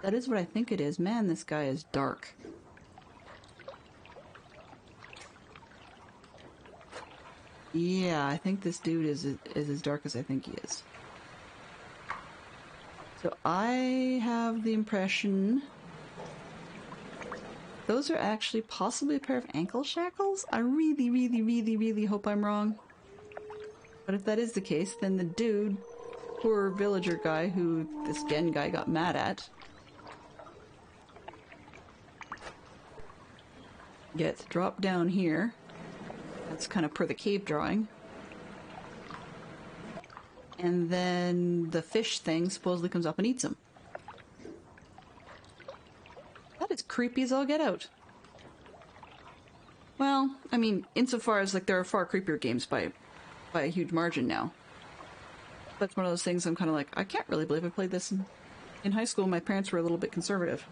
That is what I think it is. Man, this guy is dark. Yeah, I think this dude is as dark as I think he is. So I have the impression those are actually possibly a pair of ankle shackles? I really, really, really, really hope I'm wrong. But if that is the case, then the dude, poor villager guy who this Gen guy got mad at, gets dropped down here. That's kind of per the cave drawing. And then the fish thing supposedly comes up and eats him. That is creepy as all get out. Well, I mean, insofar as like there are far creepier games by a huge margin now. That's one of those things I'm kind of like, I can't really believe I played this in high school. My parents were a little bit conservative.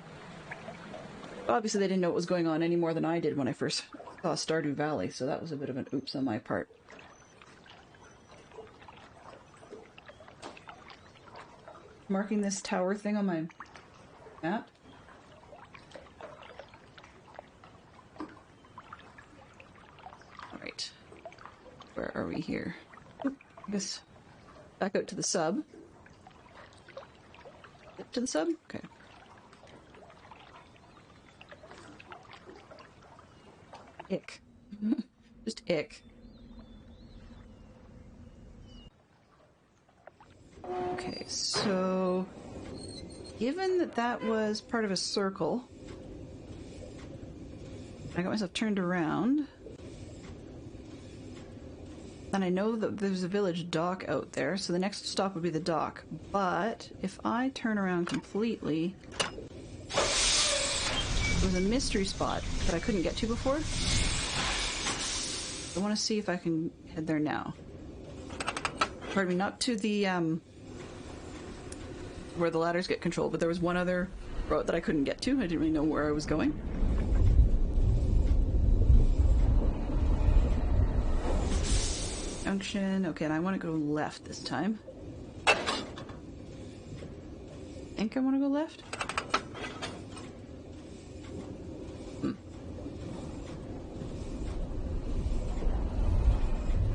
Obviously they didn't know what was going on any more than I did when I first saw Stardew Valley, so that was a bit of an oops on my part. Marking this tower thing on my map. Alright. Where are we here? Oop, I guess back out to the sub. To the sub? Okay. Ick. Just ick. Okay, so given that that was part of a circle, I got myself turned around. And I know that there's a village dock out there, so the next stop would be the dock. But if I turn around completely, there was a mystery spot that I couldn't get to before. I want to see if I can head there now. Pardon me, not to the, where the ladders get controlled, but there was one other road that I couldn't get to. I didn't really know where I was going. Junction. Okay, and I want to go left this time. I think I want to go left.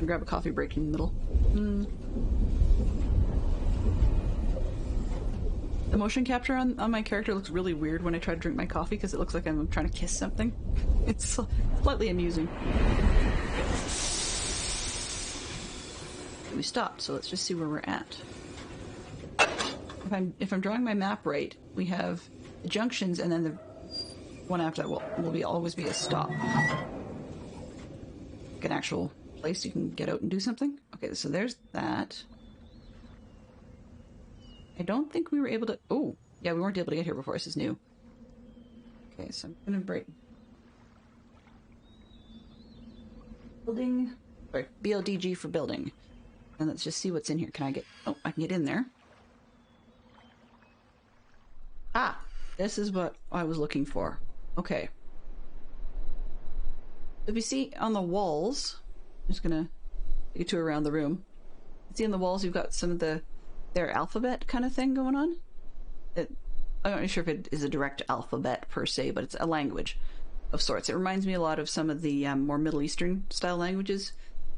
Grab a coffee break in the middle. The motion capture on my character looks really weird when I try to drink my coffee because it looks like I'm trying to kiss something. It's slightly amusing. We stopped, so let's just see where we're at. If I'm drawing my map right, we have the junctions, and then the one after that will always be a stop. Like an actual place you can get out and do something. Okay, so there's that. I don't think we were able to... Oh, yeah, we weren't able to get here before. This is new. Okay, so I'm gonna break... Building... Sorry, BLDG for building. And let's just see what's in here. Can I get... Oh, I can get in there. Ah! This is what I was looking for. Okay. If you see on the walls... I'm just gonna take a tour around the room. See on the walls you've got some of their alphabet kind of thing going on. I'm not really sure if it is a direct alphabet per se, but it's a language of sorts. It reminds me a lot of some of the more Middle Eastern style languages,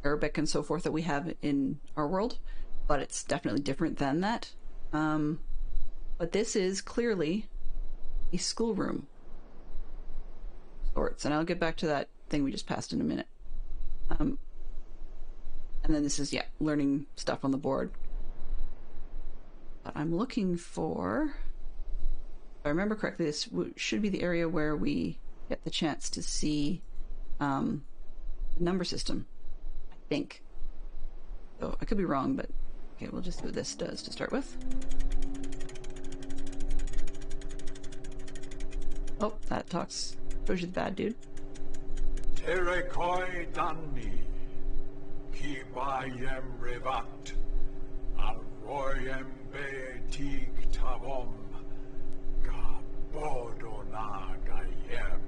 Arabic and so forth, that we have in our world, but it's definitely different than that. But this is clearly a schoolroom of sorts, and I'll get back to that thing we just passed in a minute. And then this is, yeah, learning stuff on the board. But I'm looking for... If I remember correctly, this should be the area where we get the chance to see the number system, I think. So I could be wrong, but okay, we'll just see what this does to start with. Oh, that shows you the bad dude. Terekoi Danni, Kibayem Revat, Alroyem Beetig Tavom, Gabodona Gayem.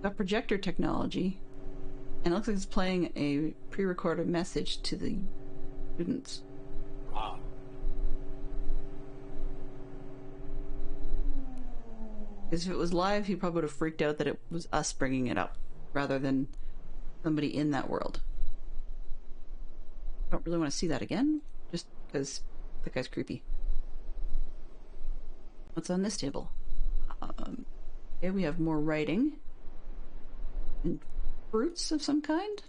Got projector technology, and it looks like it's playing a pre-recorded message to the students. Wow. Because if it was live, he probably would have freaked out that it was us bringing it up, rather than somebody in that world. I don't really want to see that again, just because the guy's creepy. What's on this table? Okay, we have more writing. And fruits of some kind?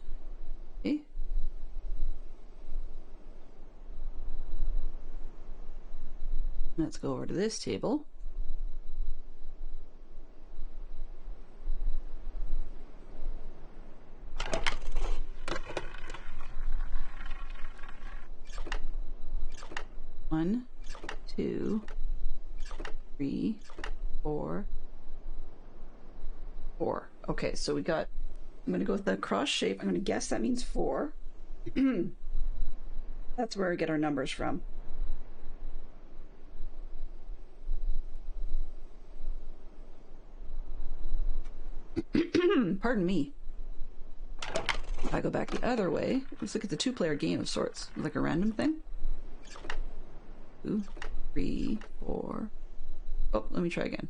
Okay. Let's go over to this table. One, two, three, four. Okay, so we got... I'm going to go with the cross shape. I'm going to guess that means 4. That's where we get our numbers from. Pardon me. If I go back the other way, let's look at the 2-player game of sorts. Like a random thing. 2, 3, 4. Oh, let me try again.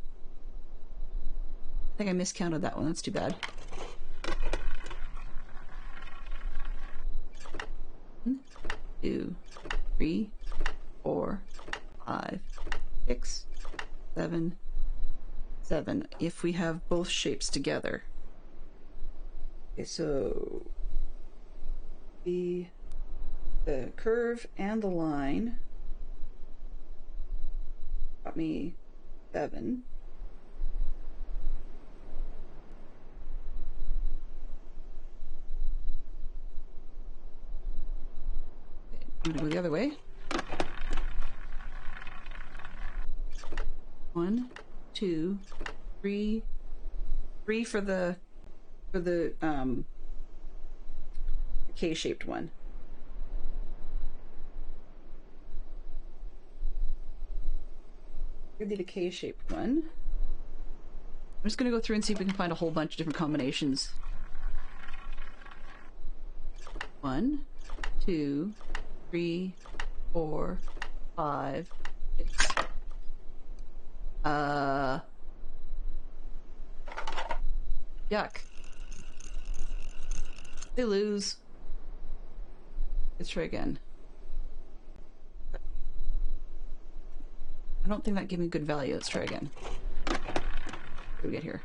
I think I miscounted that one. That's too bad. 1, 2, 3, 4, 5, 6, 7, 7. If we have both shapes together. Okay, so the curve and the line got me 7. I'm gonna go the other way. 1, 2, 3. 3 for the K-shaped one. Here'd be the K-shaped one. I'm just gonna go through and see if we can find a whole bunch of different combinations. 1, 2, 3, 4, 5, 6. Yuck. They lose. Let's try again. I don't think that gave me good value. Let's try again. What do we get here?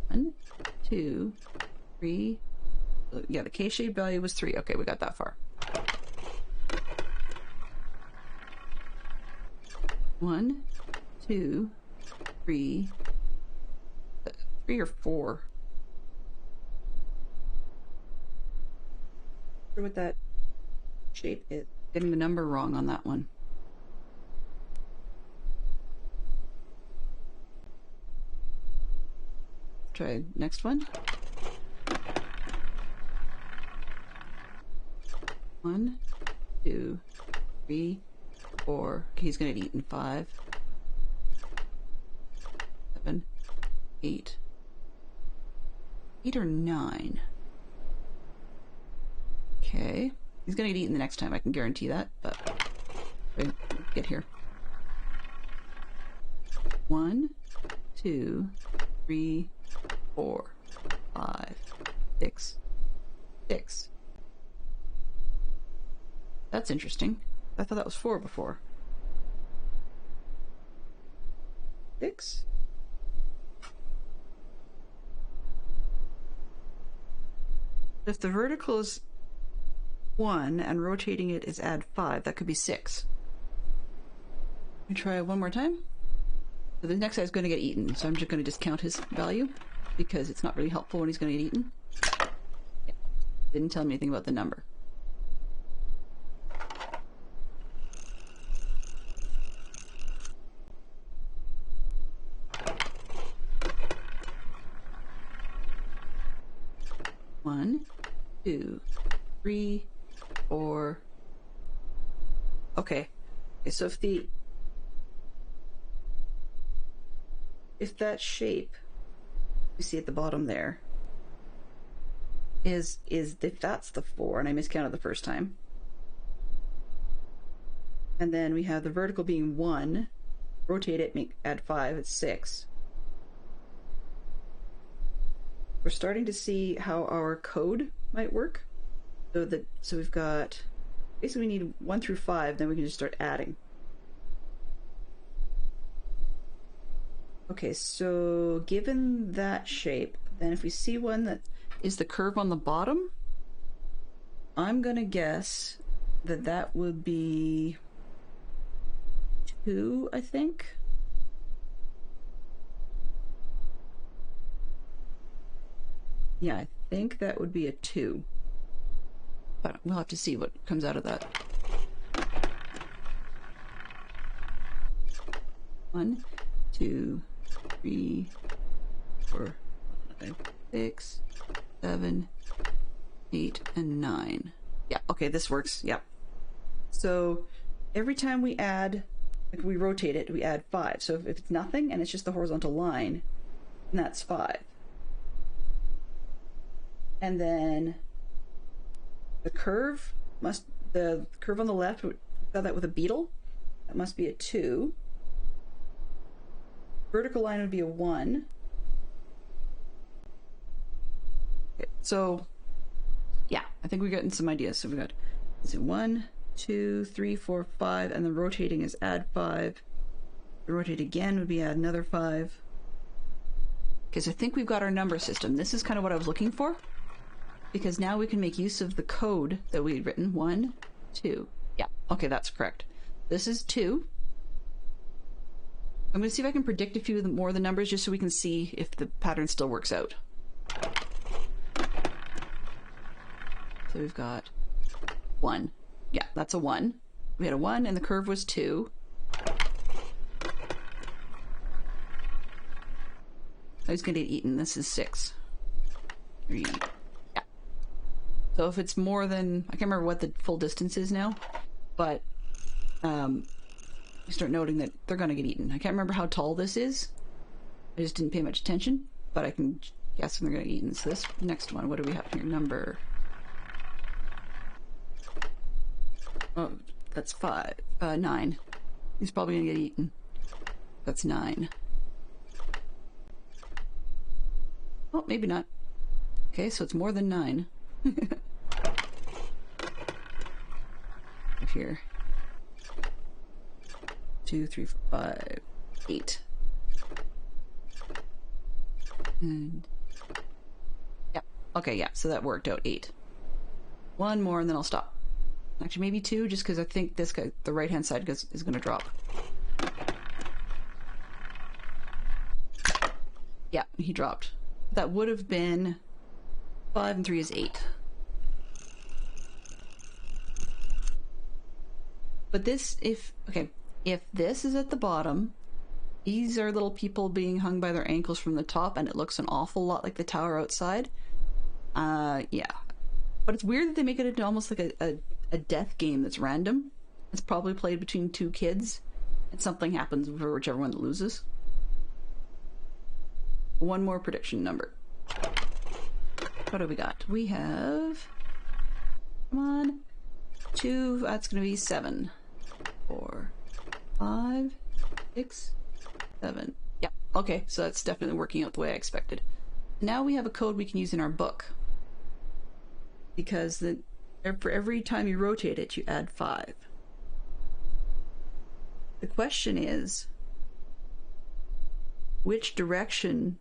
1, 2, 3. Yeah, the K-shaped value was 3. Okay, we got that far. 1, 2, 3. 3 or 4. What that shape is. Getting the number wrong on that one. Try next one. 1, 2, 3, 4. Okay, he's gonna eat in 5, 7, 8. 8 or 9. Okay. He's gonna get eaten the next time, I can guarantee that, but get here. 1, 2, 3, 4, 5, 6. 6. That's interesting. I thought that was 4 before. 6? If the vertical is 1 and rotating it is add 5, that could be 6. Let me try one more time. So the next guy's going to get eaten, so I'm just going to discount his value because it's not really helpful when he's going to get eaten. Yeah. Didn't tell me anything about the number. One, 2, 3, 4. Okay. So if that shape you see at the bottom there is if that's the 4, and I miscounted the first time, and then we have the vertical being 1, rotate it, add 5, it's 6. We're starting to see how our code might work. So we've got, basically we need 1 through 5, then we can just start adding. Okay, so given that shape, then if we see one that is the curve on the bottom, I'm gonna guess that that would be 2, I think. Yeah, I think that would be a 2. But we'll have to see what comes out of that. 1, 2, 3, 4, 5, 6, 7, 8, and 9. Yeah, okay, this works. Yeah. So every time we add, like we rotate it, we add 5. So if it's nothing and it's just the horizontal line, then that's 5. And then the curve on the left, we got that with a beetle. That must be a 2. Vertical line would be a 1. Okay, so yeah, I think we're getting some ideas. So we got, is it 1, 2, 3, 4, 5, and then rotating is add 5. The rotate again would be add another 5. Because I think we've got our number system. This is kind of what I was looking for. Because now we can make use of the code that we had written. 1, 2. Yeah, okay, that's correct. This is 2. I'm going to see if I can predict a few more of the numbers just so we can see if the pattern still works out. So we've got 1. Yeah, that's a 1. We had a 1 and the curve was 2. I was gonna get eaten. This is 6. 3. Yeah. So if it's more than... I can't remember what the full distance is now, but you start noting that they're gonna get eaten. I can't remember how tall this is. I just didn't pay much attention, but I can guess when they're gonna get eaten. So this next one, what do we have here? Number... Oh, that's 5. 9. He's probably gonna get eaten. That's 9. Oh, maybe not. Okay, so it's more than 9. Here. 2, 3, 4, 5, 8. And... Yep. Okay, yeah, so that worked out. 8. 1 more and then I'll stop. Actually, maybe 2, just because I think this guy, the right-hand side, is going to drop. Yeah, he dropped. That would have been 5 and 3 is 8. But this, if this is at the bottom, these are little people being hung by their ankles from the top, and it looks an awful lot like the tower outside. Yeah. But it's weird that they make it into almost like a death game that's random. It's probably played between 2 kids, and something happens for whichever one that loses. 1 more prediction number. What do we got? We have... Come on. 2, that's gonna be 7. 4, 5, 6, 7. Yeah, okay, so that's definitely working out the way I expected. Now we have a code we can use in our book. Because for every time you rotate it, you add 5. The question is, which direction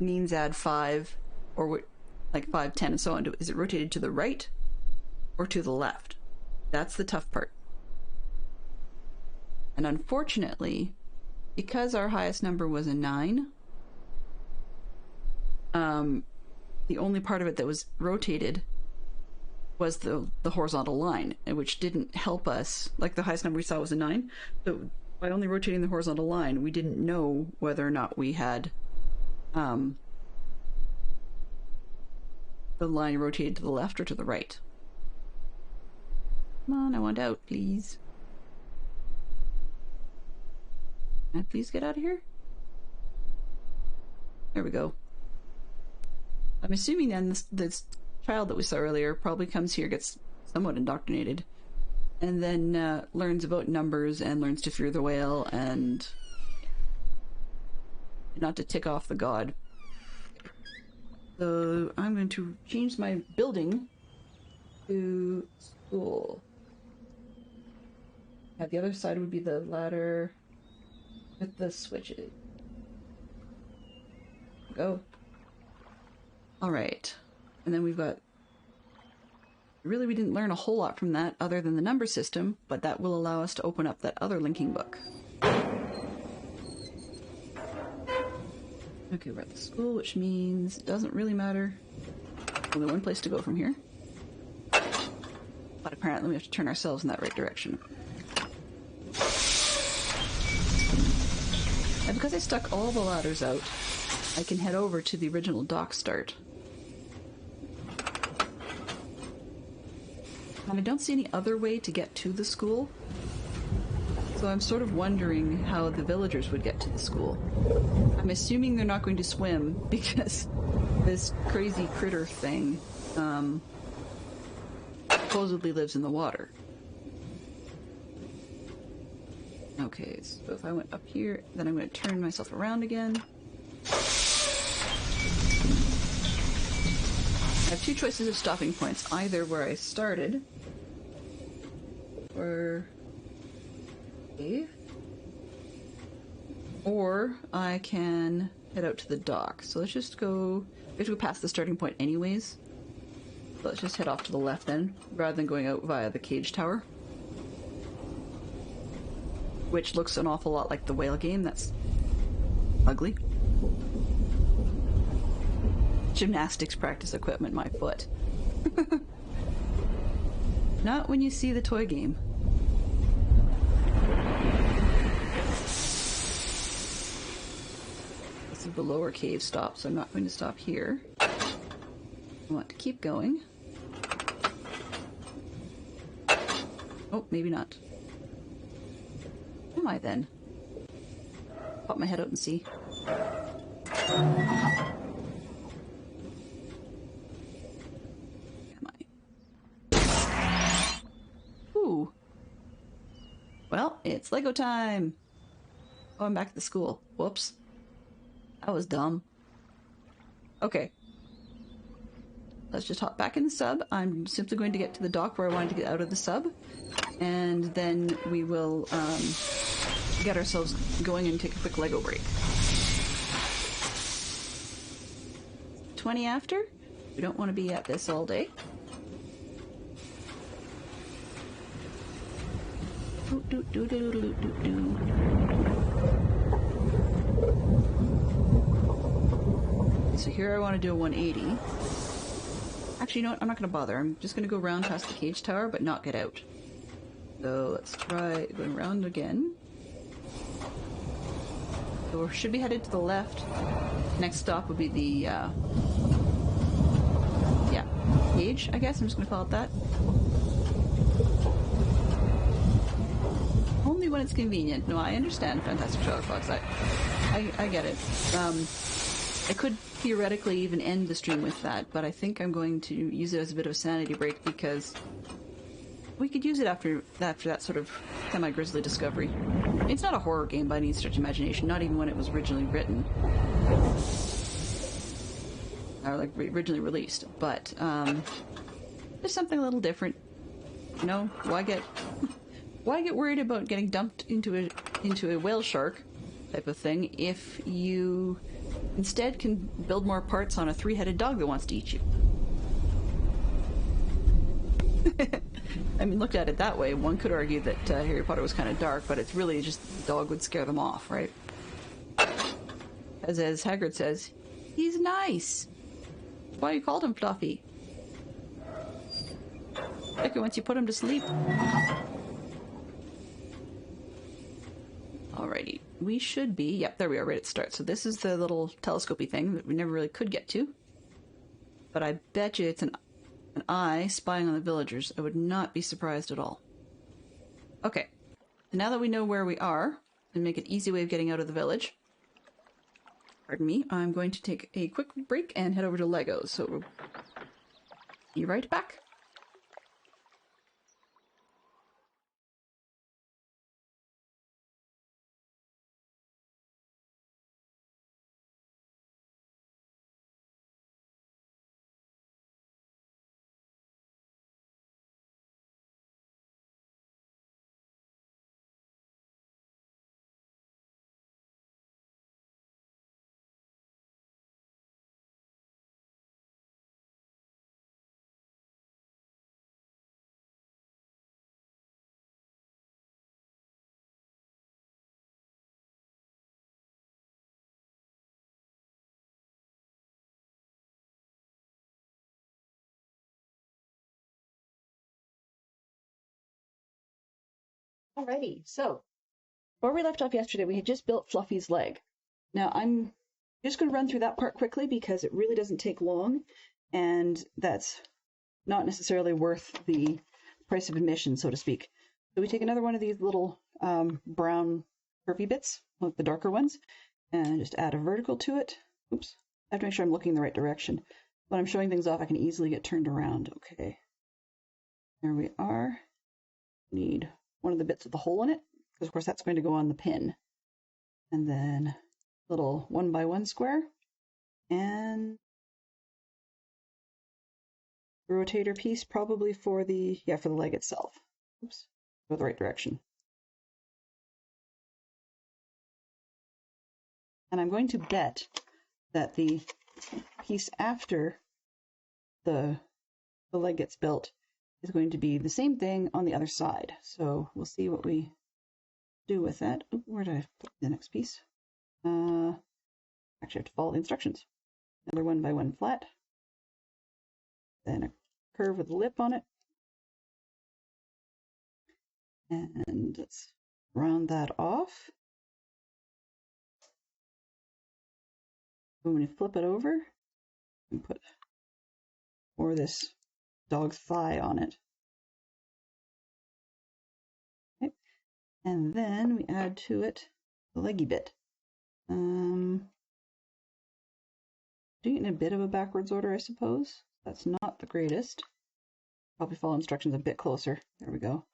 means add 5, or like 5, 10, and so on? Is it rotated to the right or to the left? That's the tough part. And unfortunately, because our highest number was a 9, the only part of it that was rotated was the horizontal line, which didn't help us. Like, the highest number we saw was a 9, so by only rotating the horizontal line, we didn't know whether or not we had the line rotated to the left or to the right. Come on, I want out, please. Can I please get out of here? There we go. I'm assuming then this child that we saw earlier probably comes here, gets somewhat indoctrinated, and then learns about numbers and learns to fear the whale and not to tick off the god. So I'm going to change my building to school. Yeah, the other side would be the ladder with the switches. Go. Alright. And then we've got... Really, we didn't learn a whole lot from that other than the number system, but that will allow us to open up that other linking book. Okay, we're at the school, which means it doesn't really matter. Only one place to go from here. But apparently we have to turn ourselves in that right direction. And because I stuck all the ladders out, I can head over to the original dock start. And I don't see any other way to get to the school. So I'm sort of wondering how the villagers would get to the school. I'm assuming they're not going to swim because this crazy critter thing supposedly lives in the water. Okay, so if I went up here, then I'm going to turn myself around again. I have 2 choices of stopping points. Either where I started, or I can head out to the dock. So let's just go... We have to go past the starting point anyways. So let's just head off to the left then, rather than going out via the cage tower. Which looks an awful lot like the whale game. That's ugly. Gymnastics practice equipment, my foot. Not when you see the toy game. This is the lower cave stop, so I'm not going to stop here. I want to keep going. Oh, maybe not. Am I then? Pop my head out and see. Ooh. Well, it's Lego time! Oh, I'm back at the school. Whoops. That was dumb. Okay. Let's just hop back in the sub. I'm simply going to get to the dock where I wanted to get out of the sub. And then we will get ourselves going and take a quick Lego break. 20 after? We don't want to be at this all day. So here I want to do a 180. Actually, you know what? I'm not going to bother. I'm just going to go around past the cage tower, but not get out. So let's try going around again. So we should be headed to the left. Next stop would be the, yeah, cage, I guess. I'm just going to call it that. Only when it's convenient. No, I understand, Fantastic Sherlock Fox. I get it. I could theoretically even end the stream with that, but I think I'm going to use it as a bit of a sanity break because we could use it after that sort of semi-grisly discovery. It's not a horror game by any stretch of imagination, not even when it was originally written. Or like originally released, but there's something a little different. You know, why get worried about getting dumped into a whale shark type of thing if you instead can build more parts on a three-headed dog that wants to eat you? I mean, looked at it that way, one could argue that Harry Potter was kind of dark, but it's really just the dog would scare them off, right? As Hagrid says, he's nice. That's why you called him Fluffy. Like once you put him to sleep. Alrighty, we should be, yep, there we are, right at the start. So this is the little telescopy thing that we never really could get to. But I bet you it's an eye spying on the villagers. I would not be surprised at all. Okay, now that we know where we are, and make an easy way of getting out of the village, pardon me, I'm going to take a quick break and head over to Legos. So we'll be right back. Alrighty, so where we left off yesterday, we had just built Fluffy's leg. Now I'm just going to run through that part quickly because it really doesn't take long, and that's not necessarily worth the price of admission, so to speak. So we take another one of these little brown curvy bits, like the darker ones, and just add a vertical to it. Oops, I have to make sure I'm looking the right direction. When I'm showing things off, I can easily get turned around. Okay, there we are. Need one of the bits with the hole in it, because of course that's going to go on the pin. And then little 1x1 square, and the rotator piece probably for the leg itself. Oops, go the right direction. And I'm going to bet that the piece after the leg gets built is going to be the same thing on the other side. So we'll see what we do with that. Ooh, where did I put the next piece? Actually, I have to follow the instructions. Another 1x1 flat. Then a curve with a lip on it. And let's round that off. I'm going to flip it over and put more of this dog's thigh on it. Okay. And then we add to it the leggy bit. Doing it in a bit of a backwards order, I suppose. That's not the greatest. Probably follow instructions a bit closer. There we go.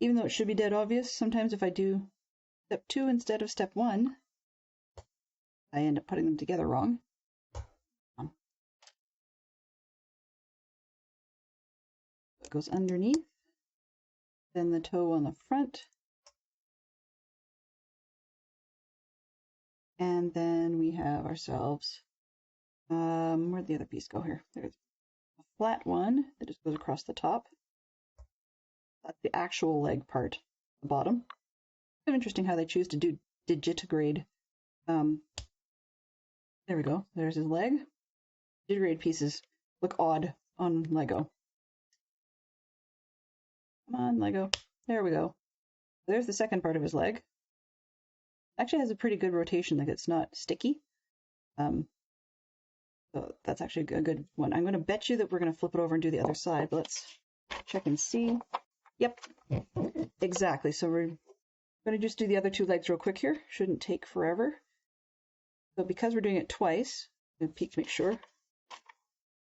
Even though it should be dead obvious, sometimes if I do step 2 instead of step 1, I end up putting them together wrong. It goes underneath, then the toe on the front, and then we have ourselves, where'd the other piece go here? There's a flat one that just goes across the top. That's the actual leg part, the bottom. Kind of interesting how they choose to do digitigrade. There we go. There's his leg. Digitigrade pieces look odd on Lego. Come on, Lego. There we go. There's the second part of his leg. Actually has a pretty good rotation, like it's not sticky. So that's actually a good one. I'm going to bet you that we're going to flip it over and do the other side, but let's check and see. Yep, exactly. So we're going to just do the other 2 legs real quick here. Shouldn't take forever. So because we're doing it twice, I'm going to peek to make sure.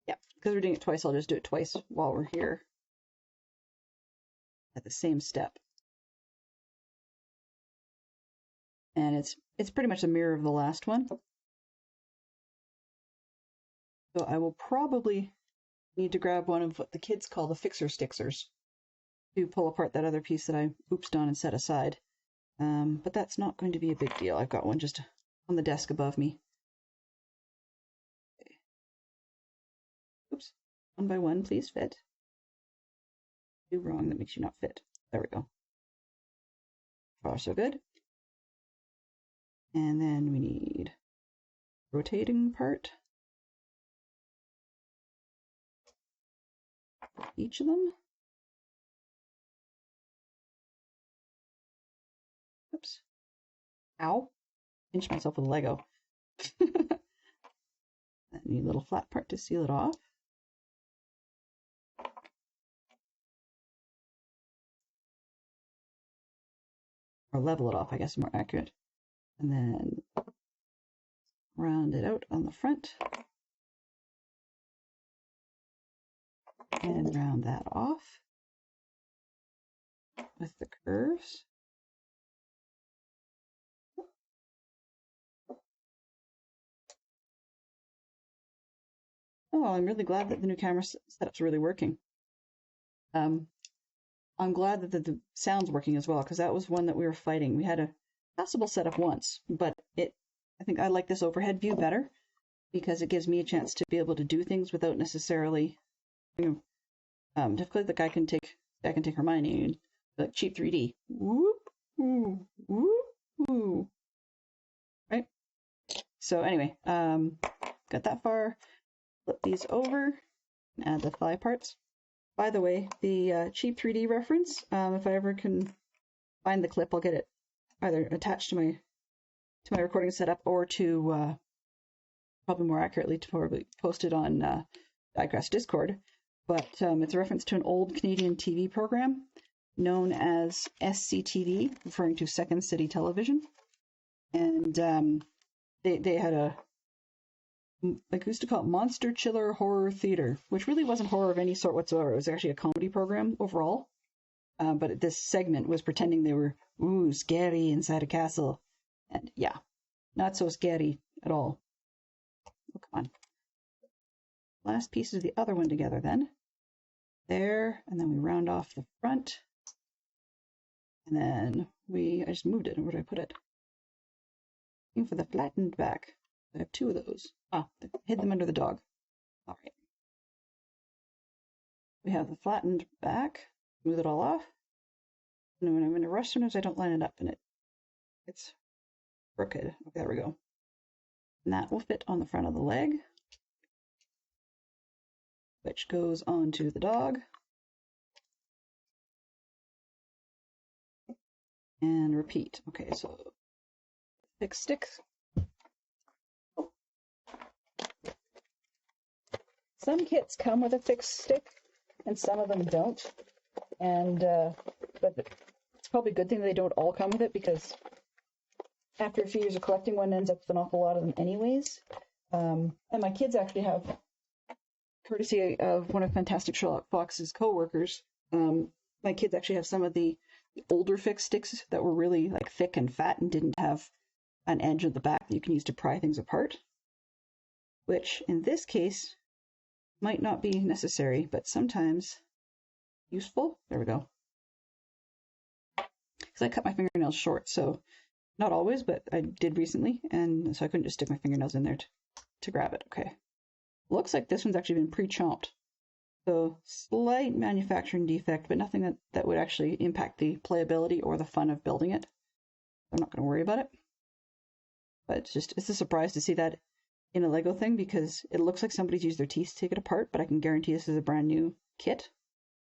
Yeah, because we're doing it twice, I'll just do it twice while we're here at the same step. And it's pretty much a mirror of the last one. So I will probably need to grab one of what the kids call the fixer sticksers to pull apart that other piece that I oopsed on and set aside. But that's not going to be a big deal. I've got one just on the desk above me. Okay. Oops. One by one, please fit. Do wrong, that makes you not fit. There we go. Far so good. And then we need rotating part. Each of them. Oops. Ow. Pinched myself with a Lego. I need a little flat part to seal it off. Or level it off, I guess is more accurate. And then round it out on the front. And round that off with the curves. Oh, I'm really glad that the new camera setup's really working. I'm glad that the sound's working as well, because that was one that we were fighting. We had a passable setup once, but I think I like this overhead view better because it gives me a chance to be able to do things without necessarily difficulty. Like I can take Hermione and like cheap 3D. Whoop, whoop, whoop, whoop. Right? So anyway, got that far. Flip these over and add the thigh parts. By the way, the cheap 3D reference, if I ever can find the clip, I'll get it either attached to my recording setup or to probably more accurately to probably post it on Diecraft Discord. But it's a reference to an old Canadian TV program known as SCTV, referring to Second City Television, and they had a, like we used to call it, monster chiller horror theater, which really wasn't horror of any sort whatsoever. It was actually a comedy program overall. But this segment was pretending they were, scary inside a castle. And yeah, not so scary at all. Oh, come on. Last piece of the other one together then. There, and then we round off the front. And then I just moved it. Where did I put it? Looking for the flattened back. I have 2 of those. I hid them under the dog. All right. We have the flattened back. Smooth it all off. And when I'm in a rush, sometimes I don't line it up and it's crooked. Okay, there we go. And that will fit on the front of the leg, which goes onto the dog. and repeat. Okay, so fix stick. Some kits come with a fixed stick, and some of them don't. And but it's probably a good thing that they don't all come with it, because after a few years of collecting, one ends up with an awful lot of them anyways. And my kids actually have, courtesy of one of Fantastic Sherlock Fox's co-workers, my kids actually have some of the older fixed sticks that were really like thick and fat and didn't have an edge at the back that you can use to pry things apart, which in this case might not be necessary, but sometimes useful. There we go. Because I cut my fingernails short, so not always, but I did recently, and so I couldn't just stick my fingernails in there to grab it. Okay. Looks like this one's actually been pre-chomped. So slight manufacturing defect, but nothing that would actually impact the playability or the fun of building it. I'm not going to worry about it. But it's a surprise to see that in a Lego thing, because it looks like somebody's used their teeth to take it apart, but I can guarantee this is a brand new kit.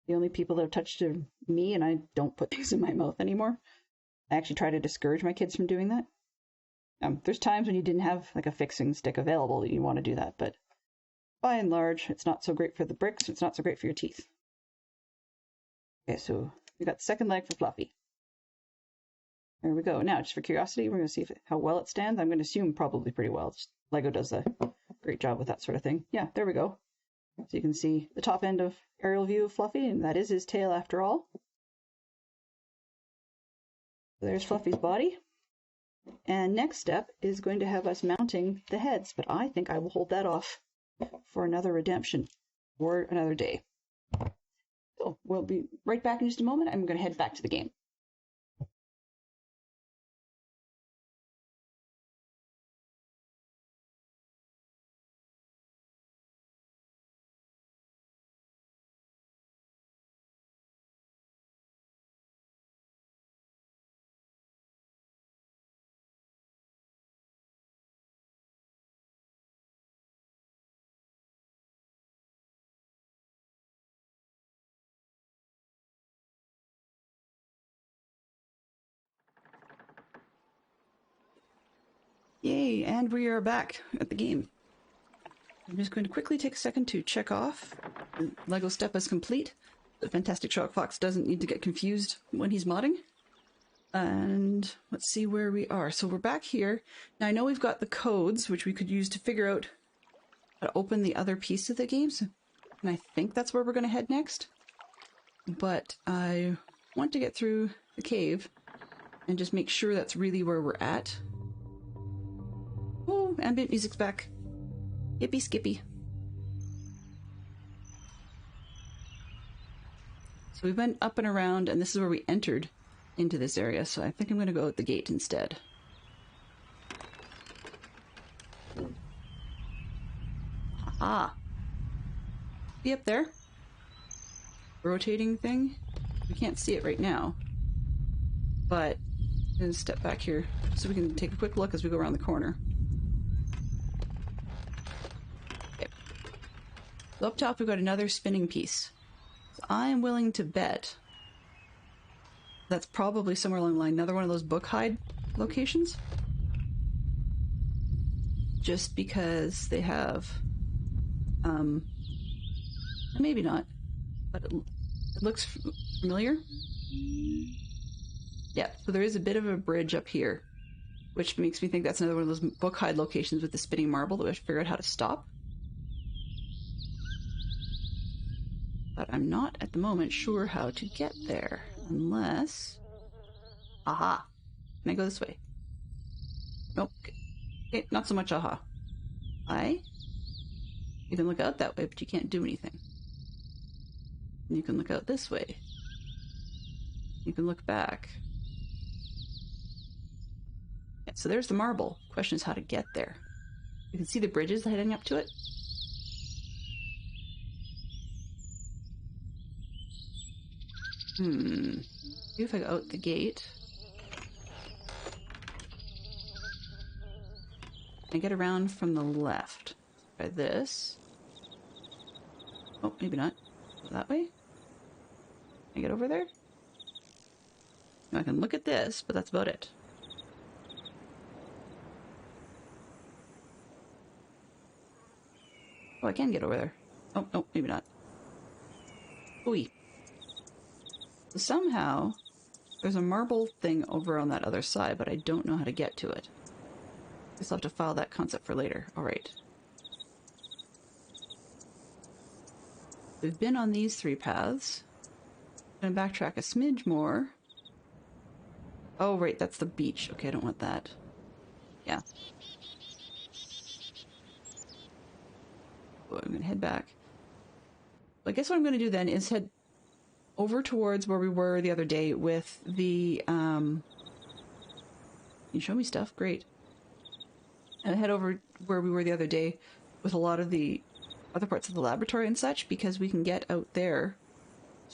The only people that have touched it are me, and I don't put things in my mouth anymore. I actually try to discourage my kids from doing that. There's times when you didn't have like a fixing stick available that you want to do that, but by and large, it's not so great for the bricks, it's not so great for your teeth. Okay, so we got the second leg for Fluffy. There we go. Now, just for curiosity, we're going to see how well it stands. I'm going to assume probably pretty well. Lego does a great job with that sort of thing. Yeah, there we go. So you can see the top end of aerial view of Fluffy, and that is his tail after all. There's Fluffy's body. And next step is going to have us mounting the heads, but I think I will hold that off for another redemption or another day. So we'll be right back in just a moment. I'm going to head back to the game. Yay, and we are back at the game. I'm just going to quickly take a second to check off the Lego step as complete. The Fantastic Sherlock Fox doesn't need to get confused when he's modding. And let's see where we are. So we're back here. Now I know we've got the codes, which we could use to figure out how to open the other piece of the game. So, and I think that's where we're going to head next. But I want to get through the cave and just make sure that's really where we're at. Oh, ambient music's back. Hippy skippy. So we went up and around, and this is where we entered into this area, so I think I'm going to go at the gate instead. Ah. See up there? Rotating thing? We can't see it right now. But I'm going to step back here so we can take a quick look as we go around the corner. Okay. So up top we've got another spinning piece. So I am willing to bet that's probably somewhere along the line another one of those book hide locations. Just because they have, maybe not, but it looks familiar. Yeah, so there is a bit of a bridge up here, which makes me think that's another one of those book hide locations with the spinning marble that we have to figure out how to stop. But I'm not at the moment sure how to get there, unless... Aha! Can I go this way? Nope. Okay, not so much aha. You can look out that way, but you can't do anything. And you can look out this way. You can look back. Yeah, so there's the marble. Question is how to get there. You can see the bridges heading up to it. Maybe if I go out the gate. I get around from the left. Try this. Oh, maybe not. Go that way? Can I get over there? I can look at this, but that's about it. Oh, I can get over there. Oh, no, maybe not. Ooh. So somehow, there's a marble thing over on that other side, but I don't know how to get to it. Guess I'll have to file that concept for later. Alright. We've been on these 3 paths. I'm gonna backtrack a smidge more. Oh, right, that's the beach. Okay, I don't want that. Yeah. Oh, I'm gonna head back. I guess what I'm gonna do then is head over towards where we were the other day with the, you show me stuff? Great. And head over where we were the other day with a lot of the other parts of the laboratory and such, because we can get out there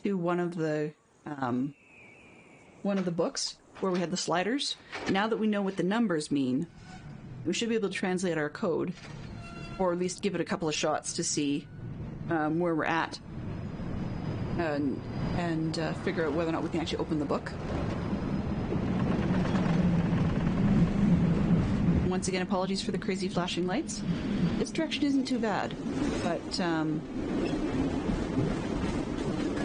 to one of the books where we had the sliders. Now that we know what the numbers mean, we should be able to translate our code, or at least give it a couple of shots to see where we're at, and figure out whether or not we can actually open the book. Once again, apologies for the crazy flashing lights. This direction isn't too bad, but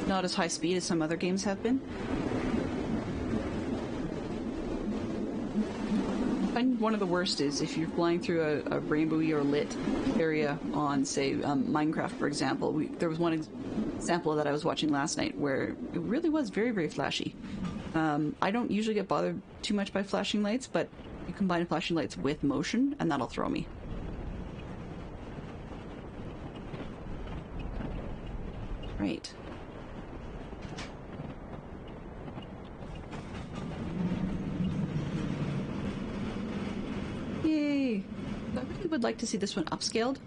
not as high speed as some other games have been. I find one of the worst is if you're flying through a rainbowy or lit area on, say, Minecraft, for example. There was one example that I was watching last night where it really was very, very flashy. I don't usually get bothered too much by flashing lights, but you combine flashing lights with motion, and that'll throw me. Right. Yay! I really would like to see this one upscaled.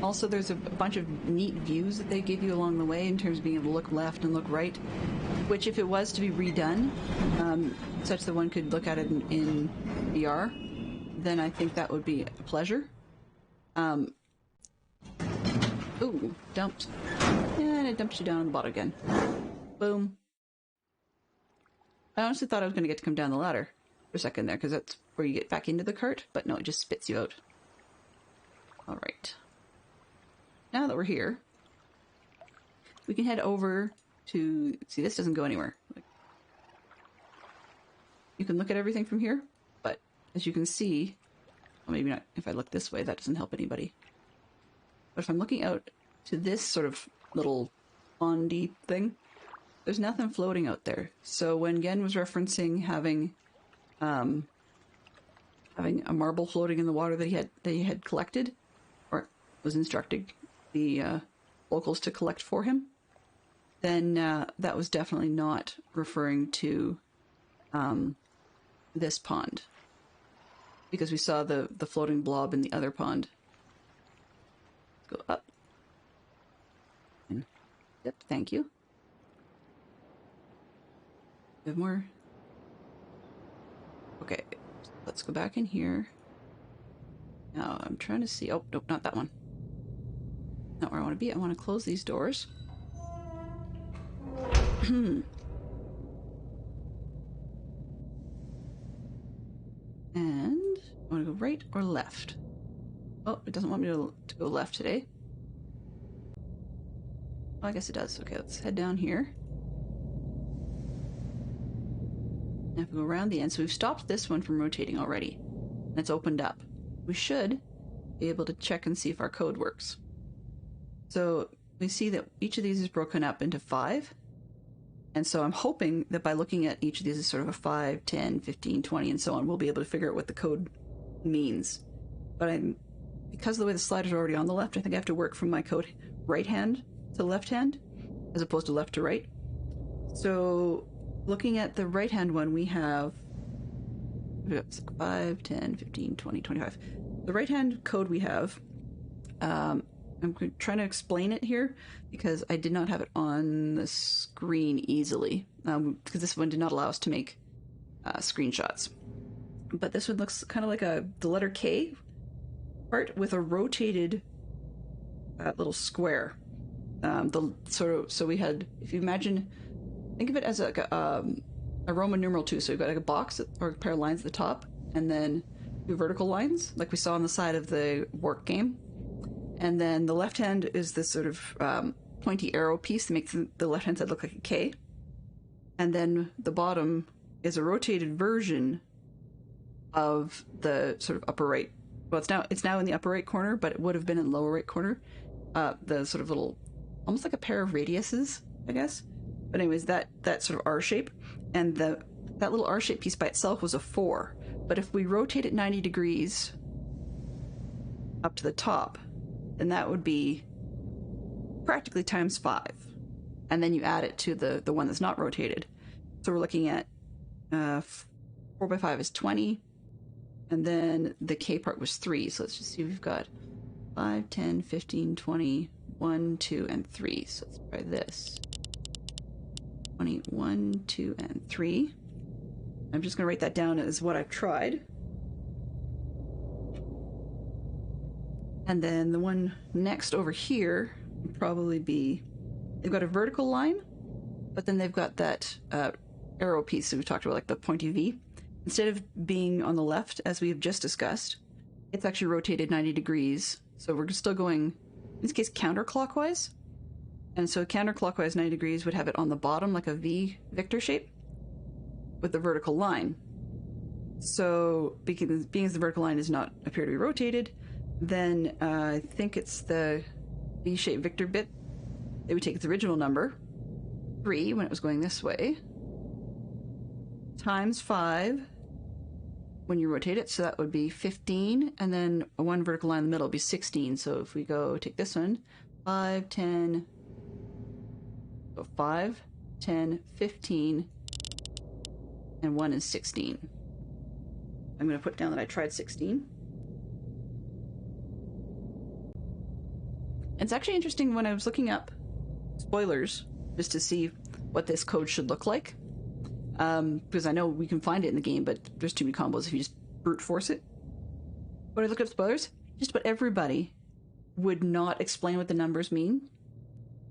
Also, there's a bunch of neat views that they give you along the way in terms of being able to look left and look right, which if it was to be redone, such that one could look at it in VR, then I think that would be a pleasure. Ooh, dumped. And it dumped you down on the bottom again. Boom. I honestly thought I was going to get to come down the ladder for a second there, because that's where you get back into the cart, but no, it just spits you out. Alright. Now that we're here, we can head over to... See, this doesn't go anywhere. You can look at everything from here, but as you can see... Well, maybe not if I look this way, that doesn't help anybody. But if I'm looking out to this sort of little pondy thing, there's nothing floating out there. So when Gen was referencing having a marble floating in the water that he had collected, or was instructing the locals to collect for him, then that was definitely not referring to this pond, because we saw the floating blob in the other pond. Let's go up. And, yep, thank you. We have more. Okay, let's go back in here. Now I'm trying to see. Oh, nope, not that one. Not where I want to be. I want to close these doors. And I want to go right or left. Oh, it doesn't want me to go left today. Well, I guess it does. Okay, let's head down here. Now if we go around the end, so we've stopped this one from rotating already. And it's opened up. We should be able to check and see if our code works. So we see that each of these is broken up into 5. And so I'm hoping that by looking at each of these as sort of a 5, 10, 15, 20, and so on, we'll be able to figure out what the code means. But because of the way the sliders are already on the left, I think I have to work from my code right hand to left hand, as opposed to left to right. So looking at the right hand one, we have 5, 10, 15, 20, 25. The right hand code we have, I'm trying to explain it here because I did not have it on the screen easily, because this one did not allow us to make screenshots. But this one looks kind of like the letter K part with a rotated little square. So we had, if you imagine, think of it as a a Roman numeral 2. So we've got like a box or a pair of lines at the top, and then two vertical lines, like we saw on the side of the work game. And then the left hand is this sort of pointy arrow piece that makes the left hand side look like a K. And then the bottom is a rotated version of the sort of upper right. Well, it's now in the upper right corner, but it would have been in the lower right corner. The sort of little, almost like a pair of radiuses, I guess. But anyways, that sort of R shape, and that little R shape piece by itself was a 4. But if we rotate it 90 degrees up to the top, then that would be practically times 5. And then you add it to the one that's not rotated. So we're looking at 4 by 5 is 20. And then the K part was 3. So let's just see, we've got 5, 10, 15, 20, 1, 2, and 3. So let's try this. 20, 1, 2, and 3. I'm just going to write that down as what I've tried. And then the one next over here would probably be, they've got a vertical line, but then they've got that arrow piece that we talked about, like the pointy V. Instead of being on the left, as we have just discussed, it's actually rotated 90 degrees. So we're still going, in this case, counterclockwise. And so counterclockwise 90 degrees would have it on the bottom, like a V Victor shape, with the vertical line. So being as the vertical line does not appear to be rotated, then I think it's the V-shaped Victor bit. They would take its original number, 3, when it was going this way, times 5 when you rotate it, so that would be 15, and then a 1 vertical line in the middle would be 16. So if we go take this one, 5, 10, so 5, 10, 15, and 1 is 16. I'm going to put down that I tried 16. It's actually interesting when I was looking up spoilers just to see what this code should look like. Because I know we can find it in the game, but there's too many combos if you just brute force it. When I look up spoilers, just about everybody would not explain what the numbers mean,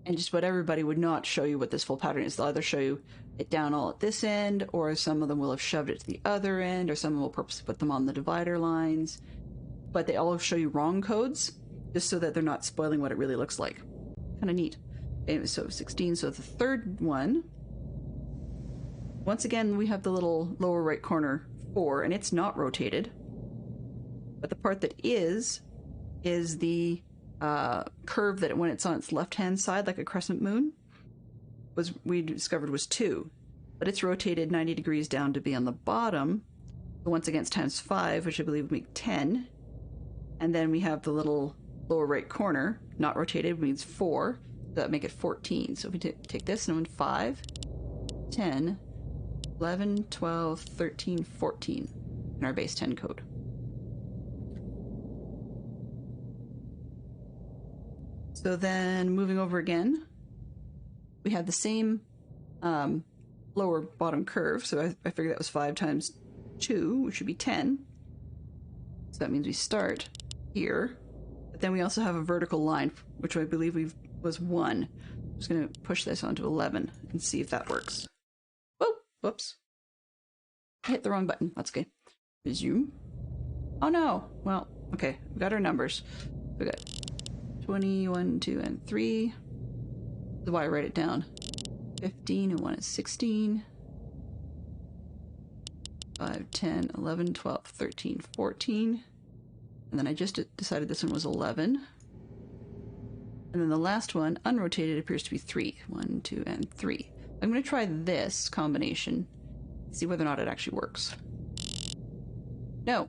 and just about everybody would not show you what this full pattern is. They'll either show you it down all at this end, or some of them will have shoved it to the other end, or some will purposely put them on the divider lines. But they all show you wrong codes, just so that they're not spoiling what it really looks like. Kind of neat. Anyway, so 16, so the third one, once again, we have the little lower right corner 4, and it's not rotated. But the part that is the curve that when it's on its left-hand side, like a crescent moon, we discovered was 2. But it's rotated 90 degrees down to be on the bottom. So once again, it's times 5, which I believe would make 10. And then we have the little lower right corner, not rotated, means 4. So that would make it 14. So if we take this and 5, 10, 11, 12, 13, 14 in our base 10 code. So then moving over again, we have the same lower bottom curve. So I figured that was 5 times 2, which should be 10. So that means we start here. But then we also have a vertical line, which I believe was 1. I'm just going to push this onto 11 and see if that works. Whoops. I hit the wrong button. That's okay. Resume. Oh no. Well, okay. We got our numbers. We got 20, 1, 2, and 3. That's why I write it down. 15 and 1 is 16. 5, 10, 11, 12, 13, 14. And then I just decided this one was 11. And then the last one, unrotated, appears to be 3. 1, 2, and 3. I'm going to try this combination, see whether or not it actually works. No.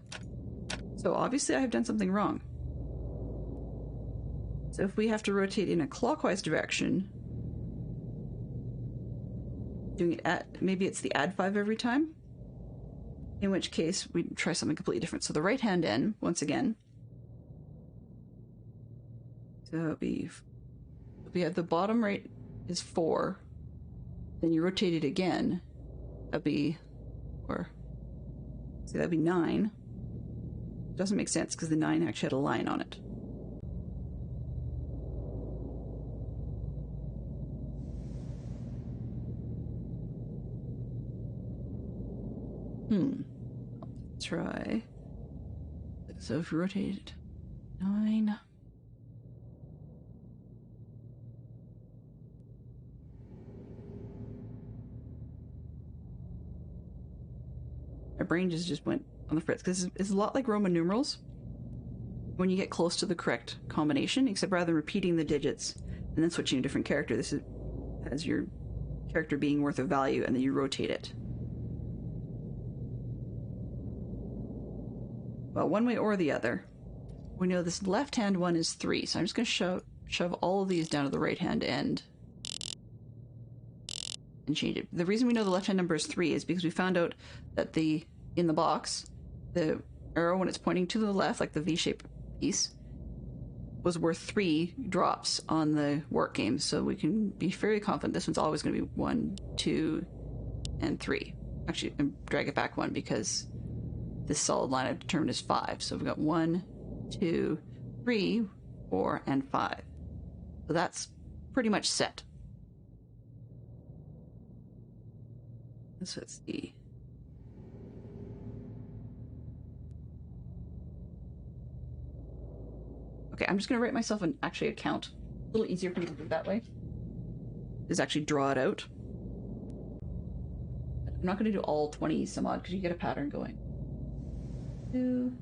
So obviously I have done something wrong. So if we have to rotate in a clockwise direction, doing it at, maybe it's the add 5 every time, in which case we try something completely different. So the right hand end, once again, so we have the bottom right is 4, then you rotate it again, that'd be, or, see, that'd be 9. Doesn't make sense because the 9 actually had a line on it. Try. So if you rotate it, 9. My brain just went on the fritz because it's a lot like Roman numerals when you get close to the correct combination, except rather than repeating the digits and then switching to a different character, this is has your character being worth a value and then you rotate it. Well, one way or the other. We know this left hand one is 3, so I'm just going to shove all of these down to the right hand end and change it. The reason we know the left hand number is 3 is because we found out that in the box, the arrow when it's pointing to the left, like the V-shaped piece, was worth 3 drops on the work game, so we can be fairly confident this one's always going to be 1, 2, and 3. Actually, drag it back 1 because this solid line I've determined is 5. So we've got 1, 2, 3, 4, and 5. So that's pretty much set. So let's see. Okay, I'm just going to write myself actually a count. A little easier for me to do that way. Is actually draw it out. I'm not going to do all 20 some odd because you get a pattern going. 2,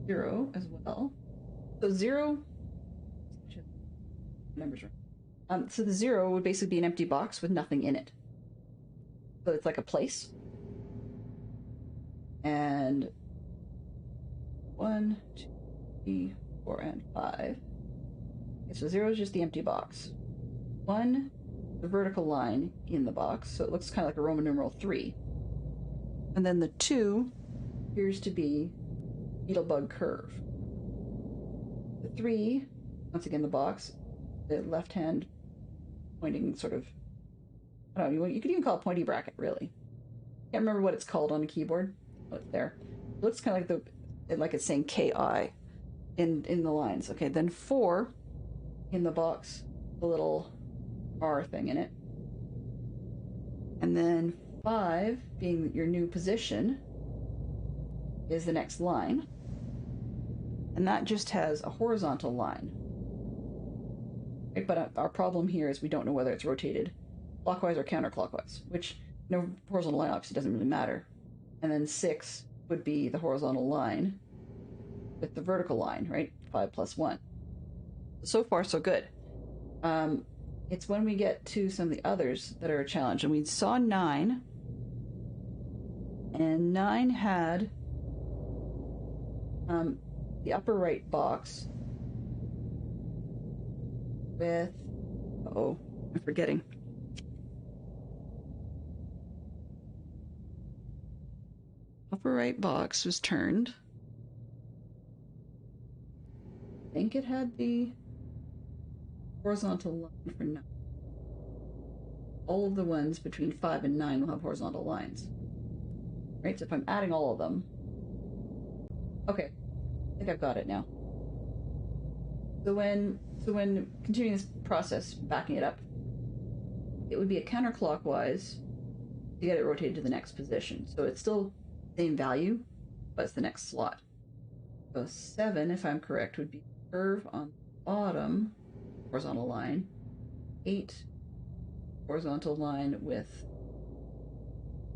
0 as well. So 0 numbers right. So the 0 would basically be an empty box with nothing in it. So it's like a place. And 1, 2, 3, 4, and 5. Okay, so 0 is just the empty box. 1, the vertical line in the box, so it looks kind of like a Roman numeral 3. And then the 2 appears to be beetlebug curve. The 3, once again the box, the left hand pointing sort of, I don't know, you could even call it pointy bracket, really. Can't remember what it's called on a keyboard. Oh, it's there. It looks kind of like it's saying KI in the lines. Okay, then 4 in the box, the little R thing in it. And then 5, being your new position, is the next line. And that just has a horizontal line. Right? But our problem here is we don't know whether it's rotated clockwise or counterclockwise, which, horizontal line obviously doesn't really matter. And then 6 would be the horizontal line with the vertical line, right? 5 plus 1. So far, so good. It's when we get to some of the others that are a challenge. And we saw 9. And 9 had the upper right box with... Oh, I'm forgetting. Upper right box was turned. I think it had the horizontal line for 9. All of the ones between 5 and 9 will have horizontal lines. Right, so if I'm adding all of them... Okay, I think I've got it now. So when continuing this process, backing it up, it would be a counterclockwise to get it rotated to the next position. So it's still the same value, but it's the next slot. So 7, if I'm correct, would be curve on the bottom, horizontal line. 8, horizontal line with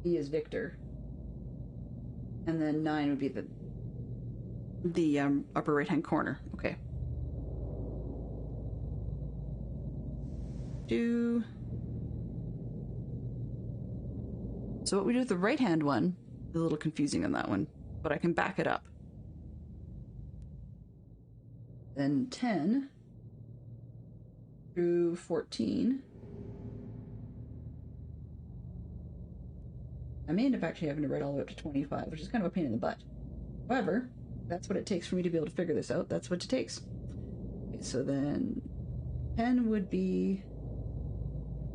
E as Victor. And then 9 would be the upper right-hand corner. Okay. So what we do with the right-hand one is a little confusing on that one, but I can back it up. Then 10 through 14. I may end up actually having to write all the way up to 25, which is kind of a pain in the butt. However, that's what it takes for me to be able to figure this out. That's what it takes. Okay, so then 10 would be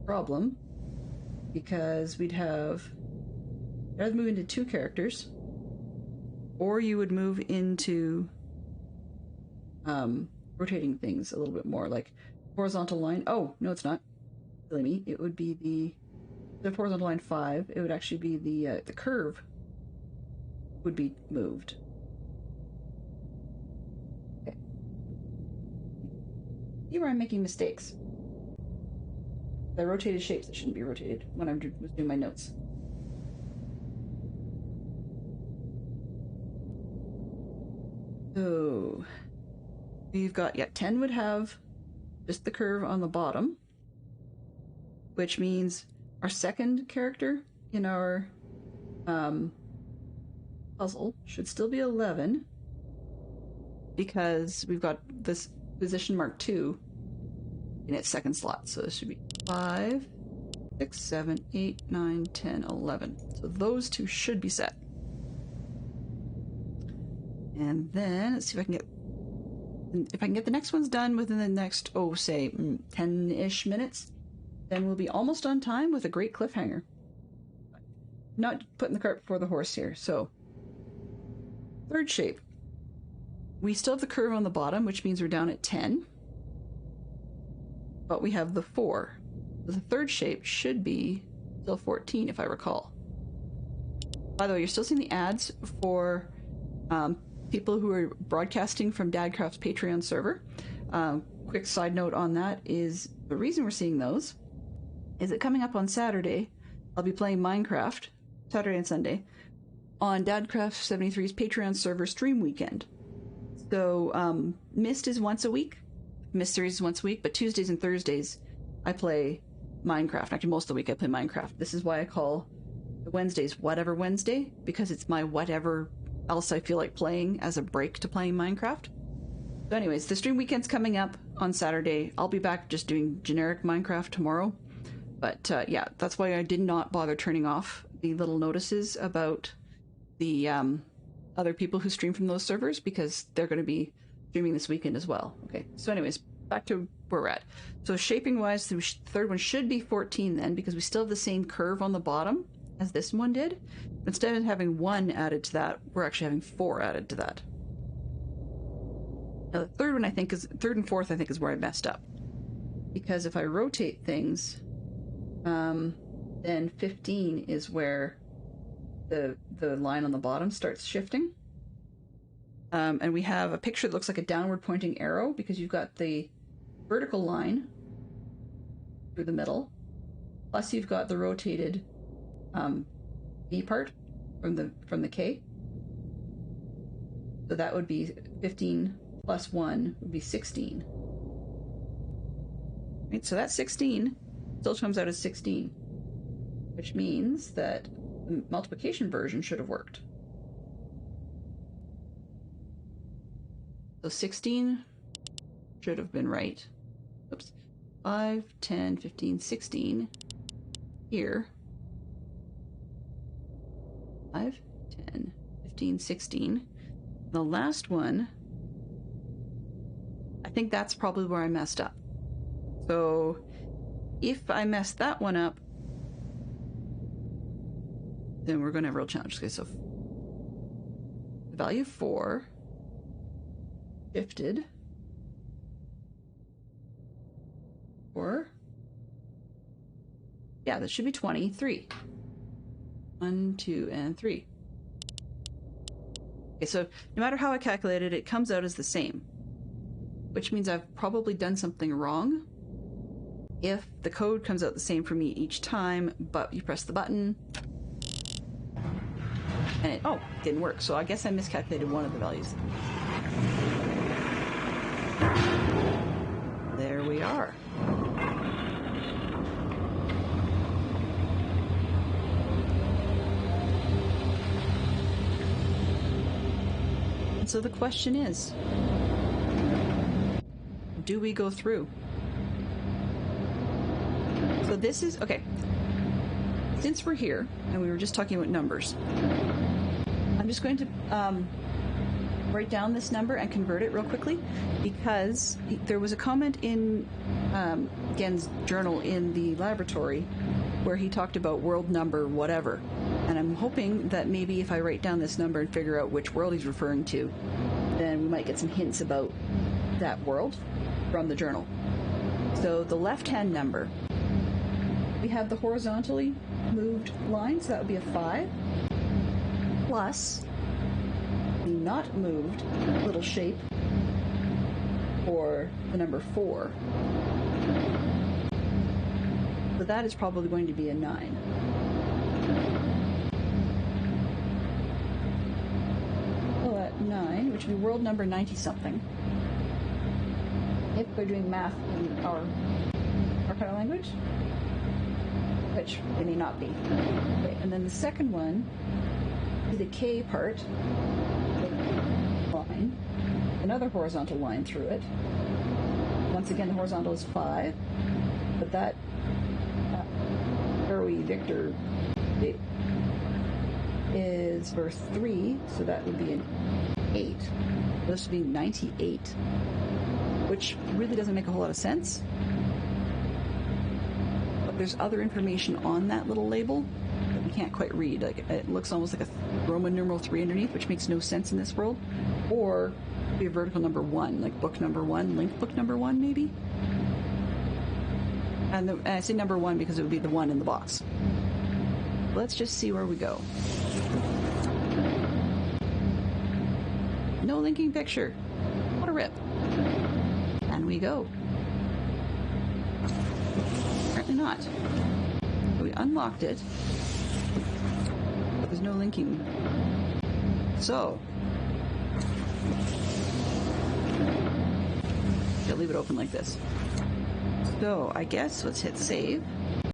a problem because we'd either move into 2 characters, or you would move into rotating things a little bit more, like horizontal line. Oh, no, it's not. Silly me. It would be the the horizontal line 5, it would actually be the curve would be moved. Okay. See where I'm making mistakes. I rotated shapes that shouldn't be rotated when I was doing my notes. So we've got, 10 would have just the curve on the bottom, which means our second character in our puzzle should still be 11, because we've got this position mark 2 in its second slot. So this should be 5, 6, 7, 8, 9, 10, 11. So those two should be set. And then let's see if I can get the next ones done within the next, say 10-ish minutes. Then we'll be almost on time with a great cliffhanger. Not putting the cart before the horse here. So, third shape. We still have the curve on the bottom, which means we're down at 10. But we have the 4. So the third shape should be still 14, if I recall. By the way, you're still seeing the ads for people who are broadcasting from Dadcraft's Patreon server. Quick side note on that is the reason we're seeing those is that coming up on Saturday, I'll be playing Minecraft, Saturday and Sunday, on Dadcraft 73's Patreon server stream weekend. So, Mist is once a week. Mist series is once a week, but Tuesdays and Thursdays I play Minecraft. Actually, most of the week I play Minecraft. This is why I call the Wednesdays Whatever Wednesday, because it's my whatever else I feel like playing as a break to playing Minecraft. So anyways, the stream weekend's coming up on Saturday. I'll be back just doing generic Minecraft tomorrow. But yeah, that's why I did not bother turning off the little notices about the other people who stream from those servers, because they're going to be streaming this weekend as well. Okay, so anyways, back to where we're at. So shaping wise, the third one should be 14 then, because we still have the same curve on the bottom as this one did. Instead of having 1 added to that, we're actually having 4 added to that. Now the third one third and fourth I think is where I messed up. Because if I rotate things, then 15 is where the line on the bottom starts shifting. And we have a picture that looks like a downward pointing arrow, because you've got the vertical line through the middle, plus you've got the rotated B part from the K. So that would be 15 plus 1 would be 16. Right, so that 16 still comes out as 16, which means that the multiplication version should have worked. So 16 should have been right. Oops. 5, 10, 15, 16 here. 5, 10, 15, 16. The last one, I think that's probably where I messed up. So if I messed that one up, then we're going to have a real challenge. Okay, so the value 4 shifted, or yeah, that should be 23. 1, 2, and 3. Okay, so no matter how I calculate it, it comes out as the same, which means I've probably done something wrong if the code comes out the same for me each time, but you press the button and it didn't work. So I guess I miscalculated one of the values. There we are. And so the question is, do we go through? So this is, okay, since we're here, and we were just talking about numbers, I'm just going to write down this number and convert it real quickly, because there was a comment in Gen's journal in the laboratory where he talked about world number whatever, and I'm hoping that maybe if I write down this number and figure out which world he's referring to, then we might get some hints about that world from the journal. So the left-hand number, we have the horizontally moved line, so that would be a 5, plus the not moved little shape for the number 4. So that is probably going to be a 9. So at 9, which would be world number 90-something. If we're doing math in our kind of language, which they may not be. Okay, and then the second one is the K part, line, another horizontal line through it. Once again, the horizontal is 5, but that Harrowy Victor is verse 3, so that would be an 8. This would be 98, which really doesn't make a whole lot of sense. But there's other information on that little label that we can't quite read. Like, it looks almost like a Roman numeral 3 underneath, which makes no sense in this world. Or be a vertical number 1, like book number 1, link book number 1, maybe. And I say number 1 because it would be the 1 in the box. Let's just see where we go. No linking picture. What a rip. And we go. Apparently not. We unlocked it, but there's no linking. So, I'll leave it open like this. So, I guess let's hit save. I'm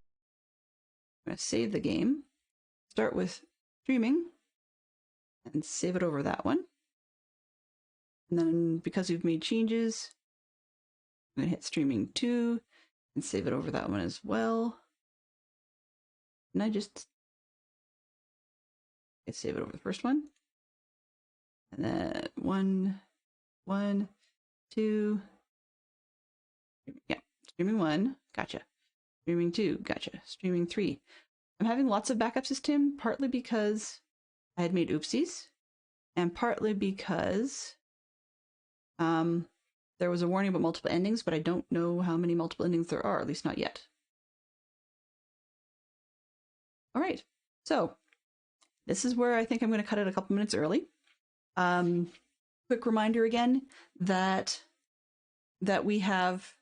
going to save the game. Start with streaming. And save it over that one. And then, because we've made changes, I'm going to hit streaming 2 and save it over that one as well. And I just save it over the first one. And then 1, 2. Yeah, streaming 1, gotcha. Streaming 2, gotcha. Streaming 3. I'm having lots of backups this time, partly because I had made oopsies, and partly because there was a warning about multiple endings, but I don't know how many multiple endings there are, at least not yet. All right, so this is where I think I'm going to cut it a couple minutes early. Quick reminder again that we have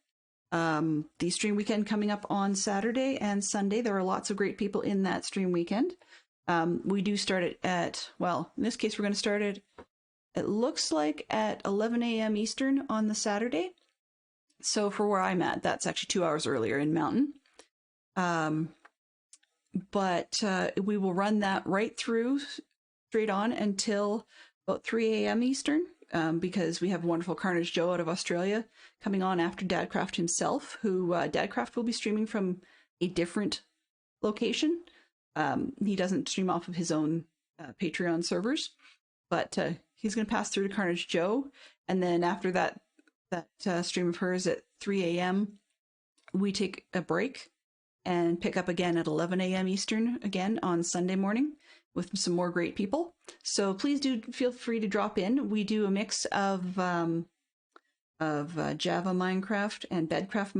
the stream weekend coming up on Saturday and Sunday. There are lots of great people in that stream weekend. We do start it at, well, in this case, we're going to start it looks like at 11 a.m. Eastern on the Saturday. So for where I'm at, that's actually 2 hours earlier in Mountain. But we will run that right through, straight on until about 3 a.m. Eastern, because we have wonderful Carnage Joe out of Australia coming on after Dadcraft himself, who Dadcraft will be streaming from a different location. He doesn't stream off of his own Patreon servers, but he's going to pass through to Carnage Joe, and then after that stream of hers at 3 a.m., we take a break and pick up again at 11 a.m. Eastern again on Sunday morning with some more great people. So please do feel free to drop in. We do a mix of Java Minecraft and Bedrock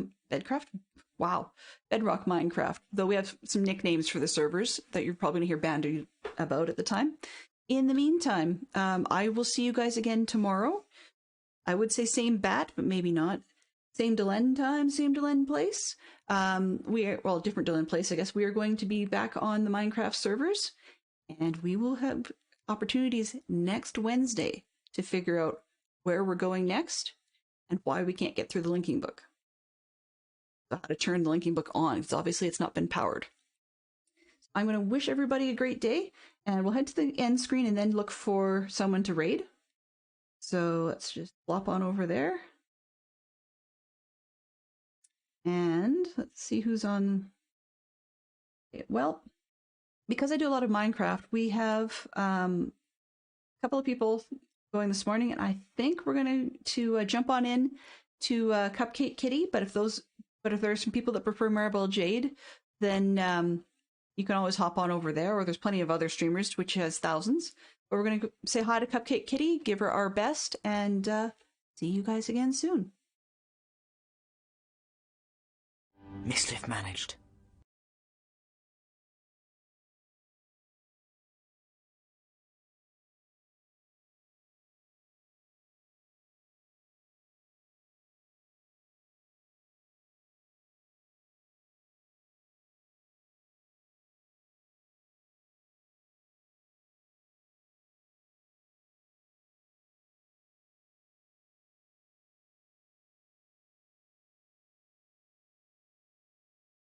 Minecraft, though we have some nicknames for the servers that you're probably going to hear bandied about at the time. In the meantime, I will see you guys again tomorrow. I would say same bat, but maybe not. Same Delenn time, same Delenn place. Different Delenn place, I guess. We are going to be back on the Minecraft servers, and we will have opportunities next Wednesday to figure out where we're going next and why we can't get through the linking book. So how to turn the linking book on, because obviously it's not been powered. I'm going to wish everybody a great day, and we'll head to the end screen and then look for someone to raid. So let's just flop on over there. And let's see who's on. Well, because I do a lot of Minecraft, we have a couple of people going this morning, and I think we're going to jump on in to Cupcake Kitty. But if there are some people that prefer Marble Jade, then you can always hop on over there. Or there's plenty of other streamers, which has thousands. But we're going to say hi to Cupcake Kitty, give her our best, and see you guys again soon. Mischief managed.